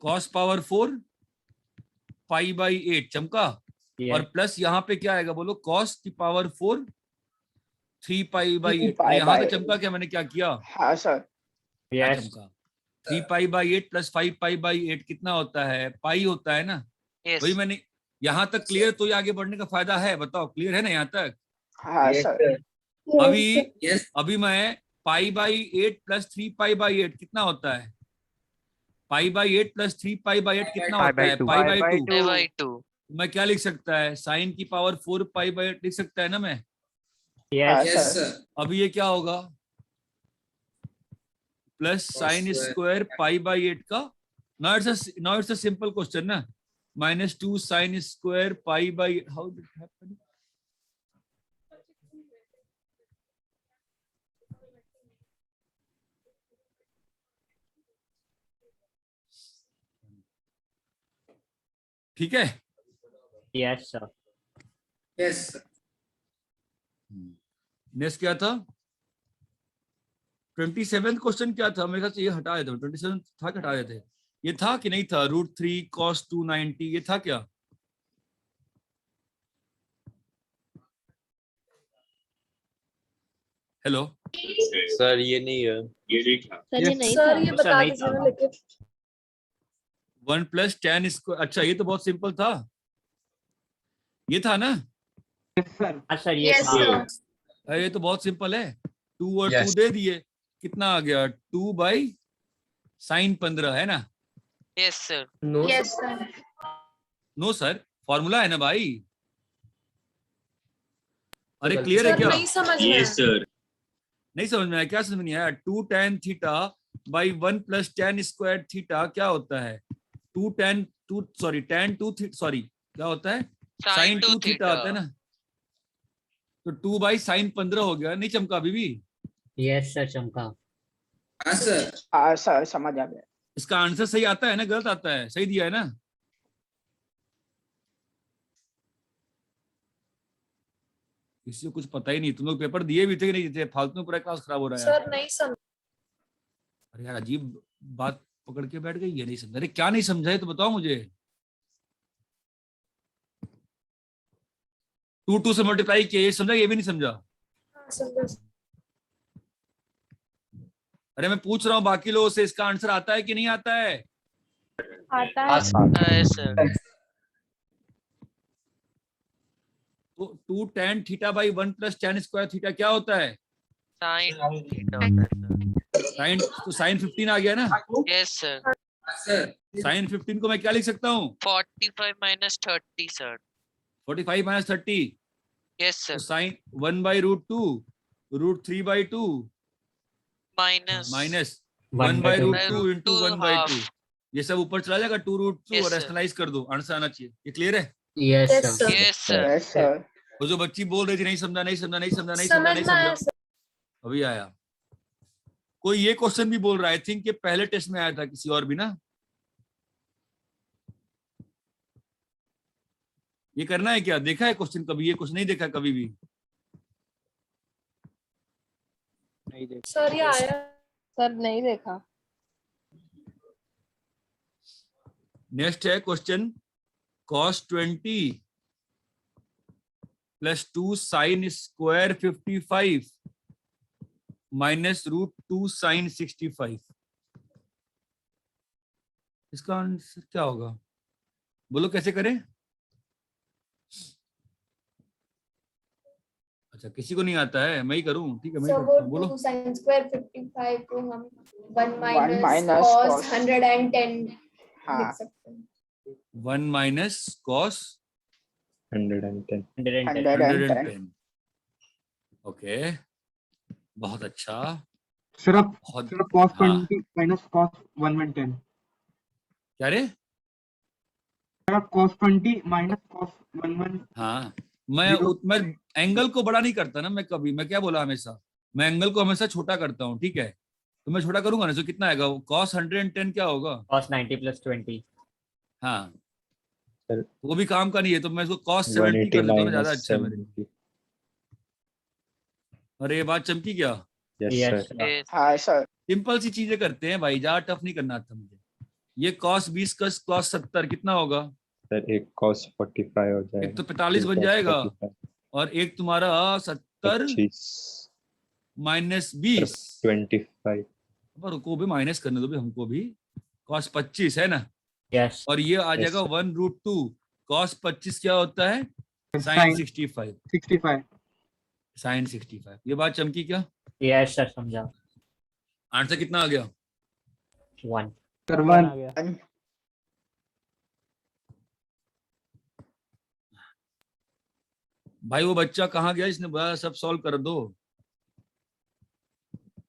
cos पावर 4 π/8 चमका, और प्लस यहाँ पे क्या आएगा बोलो? cos की पावर 4 3 π/8। यहाँ पे चमका क्या? मैंने क्या किया? हाँ सर। क्या यस चमका? 3π/8 प्लस 5π/8 कितना होता है? पाई होता है ना। Yes. वही मैंने यहाँ तक क्लियर, तो ये आगे बढ़ने का फायदा है। बताओ क्लियर है ना यहाँ तक? हाँ सर। अभी मैं π/8 प्लस 3π/8 कितना होता है? π/8 प्लस 3π/8 कितना होता है? π/2। π/2। मैं क्या लिख सकता है? साइन की पावर 4π/8 लिख सकता है ना मैं? Yes sir. अभी ये क्या होगा? प्लस साइन स्क्वायर π/8 का, now it's a simple question ना, -2 sine square π/, how did it happen? ठीक है। Yes sir. यस। नेक्स्ट क्या था? 27th क्वेश्चन क्या था? मेरे ख्याल से ये हटा देते। 27 था कि हटा देते? ये था कि नहीं था? √3 cos 290 ये था क्या? हेलो सर ये नहीं है, ये नहीं था सर ये बता दीजिए ना लेकिन 1 + tan स्क्वायर। अच्छा ये तो बहुत सिंपल था, ये था ना? सर ये था। ये तो बहुत सिंपल है। 2 और 2 Yes. दे दिए, कितना आ गया? 2/sin15 है ना? Yes sir. Yes sir. No sir, formula है ना भाई। अरे क्लियर है क्या? नहीं समझ में यस सर। नहीं समझ में आया? क्या समझ नहीं आया? 2 tan θ/1 + tan स्क्वायर थीटा क्या होता है? tan 2 क्या होता है? sin 2 थीटा होता है ना? तो 2/sin15 हो गया। नहीं चमका अभी भी? यस सर चमका। हाँ सर। हाँ सर समझ आ गया। इसका आंसर सही आता है ना गलत आता है? सही दिया है ना? किसी को कुछ पता ही नहीं। तुम लोग पेपर दिए भी थे कि नहीं थे? फालतू में पूरा क्लास खराब हो रहा है सर नहीं समझ। अरे यार अजीब बात पकड़ के बैठ गई। ये नहीं समझा। अरे क्या नहीं समझा है तो बताओ मुझे। 2 से मल्टीप्लाई किया, ये समझा? ये भी नहीं समझा? अरे मैं पूछ रहा हूँ बाकी लोगों से, इसका आंसर आता है कि नहीं आता है? आता है सर। तो 2 tan θ/1 + tan स्क्वायर थीटा क्या होता है? Sin थीटा होता है सर। साइन, तो साइन 15 आ गया ना? Yes sir. सर। साइन 15 को मैं क्या लिख सकता हूँ? 45 - 30 sir. 45 - 30। Yes sir. तो साइन 1/√2 √3/2 Minus माइनस 1/2 1/√2 × 1/2। ये सब ऊपर चला जाएगा 2√2 Yes, और sir. रैशनलाइज कर दो, आंसर आना चाहिए। ये क्लियर है? Yes sir. Yes sir. Yes sir. वो जो बच्ची बोल रही थी नहीं समझा नहीं समझा नहीं समझा नहीं समझ समझा नहीं में आया समझा, अभी आया। कोई ये क्वेश्चन भी बोल रहा है, आई थिंक ये पहले टेस्ट में आया था किसी और भी ना। ये करना है क्या? देखा है क्वेश्चन कभी? ये क्वेश्चन नहीं देखा कभी भी? नहीं देखा सर ये आया सर नहीं देखा। नेक्स्ट है question cos 20 + 2 sin square 55 -√2 sin 65। इसका आंसर क्या होगा? बोलो कैसे करें? अच्छा किसी को नहीं आता है, मैं ही करूं? ठीक है मैं ही करता हूं। बोलो। 2 sin square 55 को हम 1 1 minus cos cos 110 हाँ लिख सकते हैं। 1 - cos 110। 110। ओके बहुत अच्छा। सिर्फ बहुत cos हाँ 20 minus cos 110। क्या रे? सिर्फ cos 20 minus cos 11। हाँ मैं एंगल को बड़ा नहीं करता ना मैं कभी। मैं क्या बोला हमेशा? मैं एंगल को हमेशा छोटा करता हूँ। ठीक है तो मैं छोटा करूंगा ना, तो कितना आएगा? cos 110 क्या होगा? cos 90 + 20। हाँ सर वो भी काम का नहीं है, तो मैं इसको cos 70 कर देता हूँ, ज्यादा अच्छा है मेरे लिए। अरे ये बात चमकी क्या? Yes sir. Yes. हाँ सर। सिंपल सी चीजें करते हैं भाई, ज्यादा टफ नहीं करना आता मुझे। ये cos 20 का cos 70 कितना होगा? सर एक cos 45 हो जाएगा। एक तो 45 बन cos जाएगा 45 और एक तुम्हारा 70 25 -20 25 पर रुको भी, माइनस करने दो भी हमको भी। cos 25 है ना, यस और ये आ जाएगा 1√2। cos 25 क्या होता है? sin 65। 65 sin 65। ये बात चमकी क्या? यस सर समझा। आंसर कितना आ गया? 1 सर वन 1 आ गया। भाई वो बच्चा कहाँ गया इसने बोला सब सॉल्व कर दो?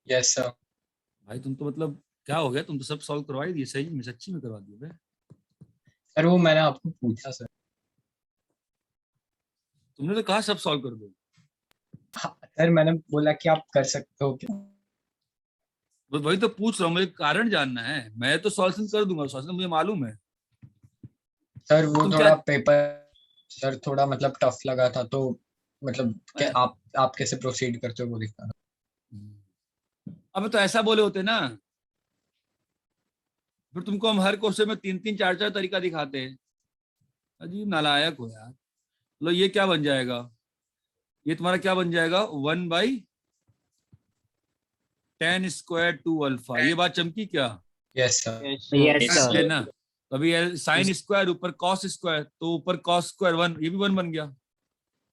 Yes sir. भाई तुम तो मतलब क्या हो गया, तुम तो सब सॉल्व करवा ही दिए, सही में सच्ची में करवा दिए बे। सर वो मैंने आपको पूछा सर। तुमने तो कहा सब सॉल्व कर दो। सर मैंने बोला कि आप कर सकते हो क्या? बस वही तो पूछ रहा हूँ, मुझे कारण जानना है। मैं तो सॉल्यूशन कर दूंगा, सॉल्यूशन मुझे मालूम है। सर वो तुम थोड़ा क्या पेपर सर थोड़ा मतलब टफ लगा था, तो मतलब क्या आप कैसे प्रोसीड करते हो वो दिखाना। अब तो ऐसा बोले होते ना, फिर तुमको हम हर क्वेश्चन में 3-3 4-4 तरीका दिखाते हैं। अजीब नालायक हो यार। लो ये क्या बन जाएगा? ये तुम्हारा क्या बन जाएगा? 1/10² 2 अल्फा। ये बात चमकी क्या? Yes sir. Yes sir. है ना? अभी साइन स्क्वायर ऊपर कॉस स्क्वायर, तो ऊपर कॉस स्क्वायर 1, ये भी 1 बन गया।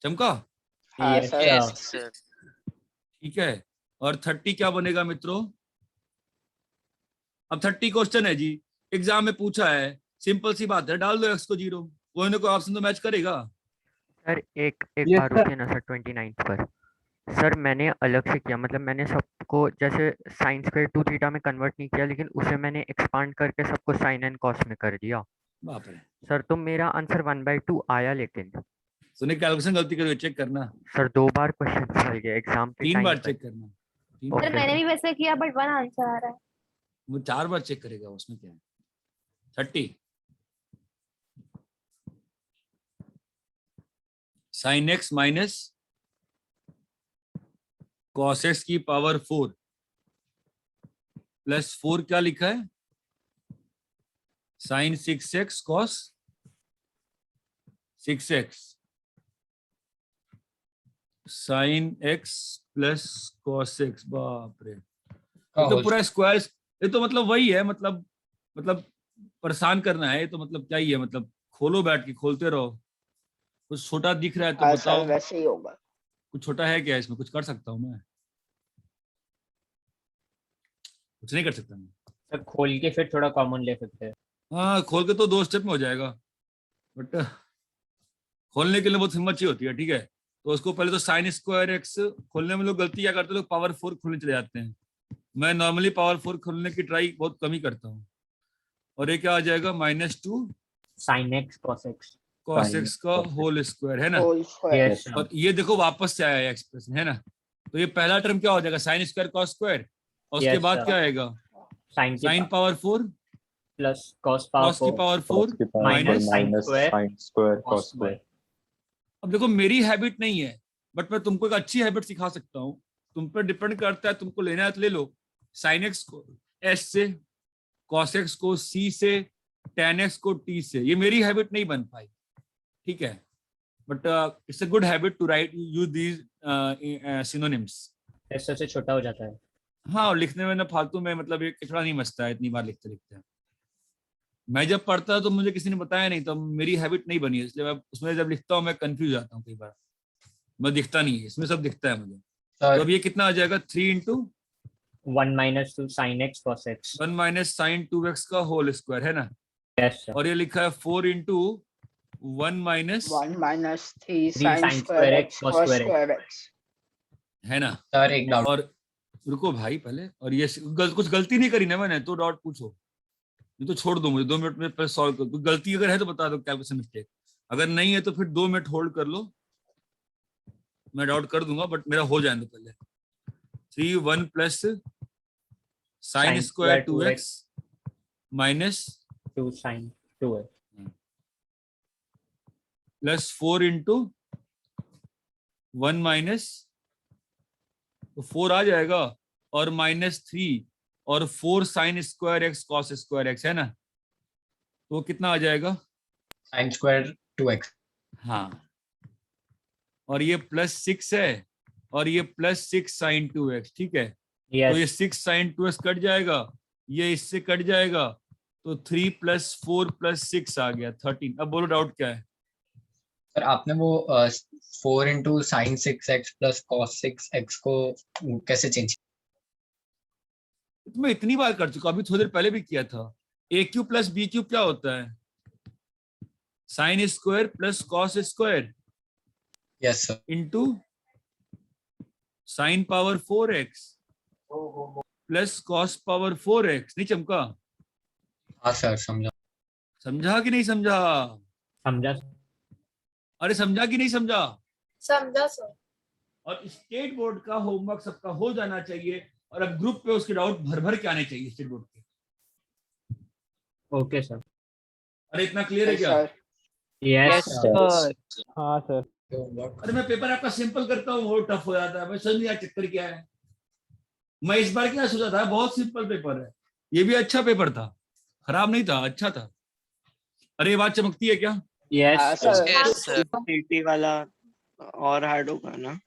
चमका? हाँ यस सर। Yes sir. ठीक है। और 30 क्या बनेगा मित्रों? अब 30 क्वेश्चन है जी, एग्जाम में पूछा है, सिंपल सी बात है, डाल दो x को 0, कोई ना कोई ऑप्शन तो मैच करेगा। सर एक Yes, बार sir. रुकिए ना सर 29 पर। सर मैंने अलग से किया, मतलब मैंने सबको जैसे साइन स्क्वायर 2 थीटा में कन्वर्ट नहीं किया, लेकिन उसे मैंने एक्सपांड करके सबको साइन एंड कॉस में कर दिया। बाप रे। सर तो मेरा आंसर 1/2 आया, लेकिन सुने कैलकुलेशन गलती करके चेक करना। सर 2 बार क्वेश्चन चल गया एग्जाम के 3 टाइम बार पर। चेक करना। 3 ओके। सर मैंने भी वैसे किया बट 1 आंसर आ रहा है। वो 4 बार चेक करेगा, उसमें क्या है। 30 sin x minus cos x की पावर 4 प्लस 4 क्या लिखा है? sin 6x cos 6x sin x plus cos x। बाप रे, ये तो पूरा स्क्वायर, ये तो मतलब वही है, मतलब परेशान करना है। ये तो मतलब क्या ही है, मतलब खोलो, बैठ के खोलते रहो। कुछ छोटा दिख रहा है तो हाँ बताओ। सर वैसे ही होगा। कुछ छोटा है क्या इसमें? कुछ कर सकता हूँ मैं? कुछ नहीं कर सकता मैं। सर खोल के फिर थोड़ा कॉमन ले सकते हैं। हाँ खोल के तो 2 स्टेप में हो जाएगा, बट खोलने के लिए बहुत हिम्मत चाहिए होती है। ठीक है, तो उसको पहले तो साइन स्क्वायर एक्स खोलने में लोग गलती क्या करते हैं, लोग पावर 4 खोलने चले जाते हैं। मैं नॉर्मली पावर 4 खोलने की ट्राई बहुत कम ही करता हूँ। और ये क्या आ जाएगा? -2 sin x cos x cos x का होल स्क्वायर, है ना? Whole square. यस और ये देखो वापस से आया एक्सप्रेशन, है ना? तो ये पहला टर्म क्या हो जाएगा? साइन स्क्वायर कॉस स्क्वायर, और उसके Yes, बाद sir. क्या आएगा? sin की sine power 4 plus cos power cos की 4 power 4 minus sin square sin square cos cos square। अब देखो मेरी हैबिट नहीं है, बट मैं तुमको एक अच्छी हैबिट सिखा सकता हूँ। तुम पर डिपेंड करता है, तुमको लेना है तो ले लो। साइन एक्स को एस से, कॉस एक्स को सी से, tan एक्स को टी से। ये मेरी हैबिट नहीं बन पाई, ठीक है, but it's a good habit to write use these synonyms. ऐसे से छोटा हो जाता है। हाँ, और लिखने में ना फालतू में मतलब ये कचरा नहीं मचता है इतनी बार लिखते लिखते। मैं जब पढ़ता तो मुझे किसी ने बताया नहीं, तो मेरी हैबिट नहीं बनी है, इसलिए मैं उसमें जब लिखता हूँ मैं कंफ्यूज जाता हूँ कई बार। मैं दिखता नहीं है, इसमें सब दिखता है मुझे। तो अब ये कितना आ जाएगा? 3 × 1 - 2 sin x cos x 1 - sin 2x का होल स्क्वायर, है ना? यस और ये लिखा है 4 × 1 - 1 - 3 3 sin square x cos square x, है ना? सर एक डाउट। और रुको भाई पहले, और ये कुछ गलती नहीं करी ना मैंने, तो डाउट पूछो। ये तो छोड़ दो, मुझे 2 मिनट में पहले सॉल्व कर। गलती अगर है तो बता दो, कैलकुलेशन मिस्टेक। अगर नहीं है तो फिर 2 मिनट होल्ड कर लो, मैं डाउट कर दूंगा, बट मेरा हो जाए तो पहले। 3 1 plus sine square 2x minus 2 sin 2x plus 4 × 1 minus, तो 4 आ जाएगा, और -3 और 4 sin square x cos square x, है ना? तो कितना आ जाएगा? sin square 2x। हाँ, और ये +6 है, और ये +6 sin 2x, ठीक है। तो ये 6 sin 2x कट जाएगा, ये इससे कट जाएगा, तो 3 + 4 + 6 आ गया 13। अब बोलो डाउट क्या है? सर आपने वो 4 into sin 6x plus cos 6x को कैसे चेंज? मैं इतनी बार कर चुका, अभी थोड़ी देर पहले भी किया था। a³ + b³ क्या होता है? sin square plus cos square yes sir into sin power 4x plus cos power 4x। नहीं चमका? हाँ सर समझा। समझा कि नहीं समझा? समझा। अरे समझा कि नहीं समझा? समझा सर। और स्टेट बोर्ड का होमवर्क सबका हो जाना चाहिए, और अब ग्रुप पे उसके डाउट भर भर के आने चाहिए स्टेट बोर्ड के। Okay sir. अरे इतना क्लियर है क्या? Yes sir. हाँ सर। अरे मैं पेपर आपका सिंपल करता हूँ, वो टफ हो जाता है। मैं समझ नहीं आया चक्कर क्या है। मैं इस बार क्या सोचा था, बहुत सिंपल पेपर है, ये भी अच्छा पेपर था, खराब नहीं था, अच्छा था। अरे ये बात चमकती है क्या? यस सर सीटी वाला और हार्ड होगा ना?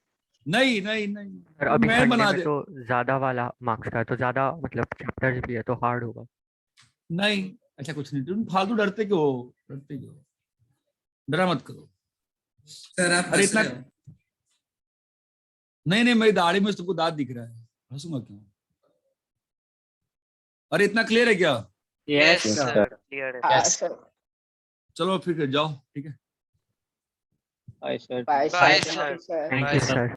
नहीं नहीं नहीं, सर अभी मैं संडे बना में दे। तो ज्यादा वाला मार्क्स का है, तो ज्यादा मतलब चैप्टर्स भी है तो हार्ड होगा। नहीं अच्छा कुछ नहीं, तुम फालतू डरते क्यों हो? डरते क्यों? डरा मत करो सर। आप अरे हंस इतना रहे हो? नहीं नहीं, मेरी दाढ़ी में तुमको दांत दिख रहा है, हंसूंगा क्यों? अरे इतना क्लियर है क्या? Yes sir. क्लियर है। सर। चलो फिर जाओ, ठीक है। Bye sir. Bye Bye, sir. sir. Thank you sir.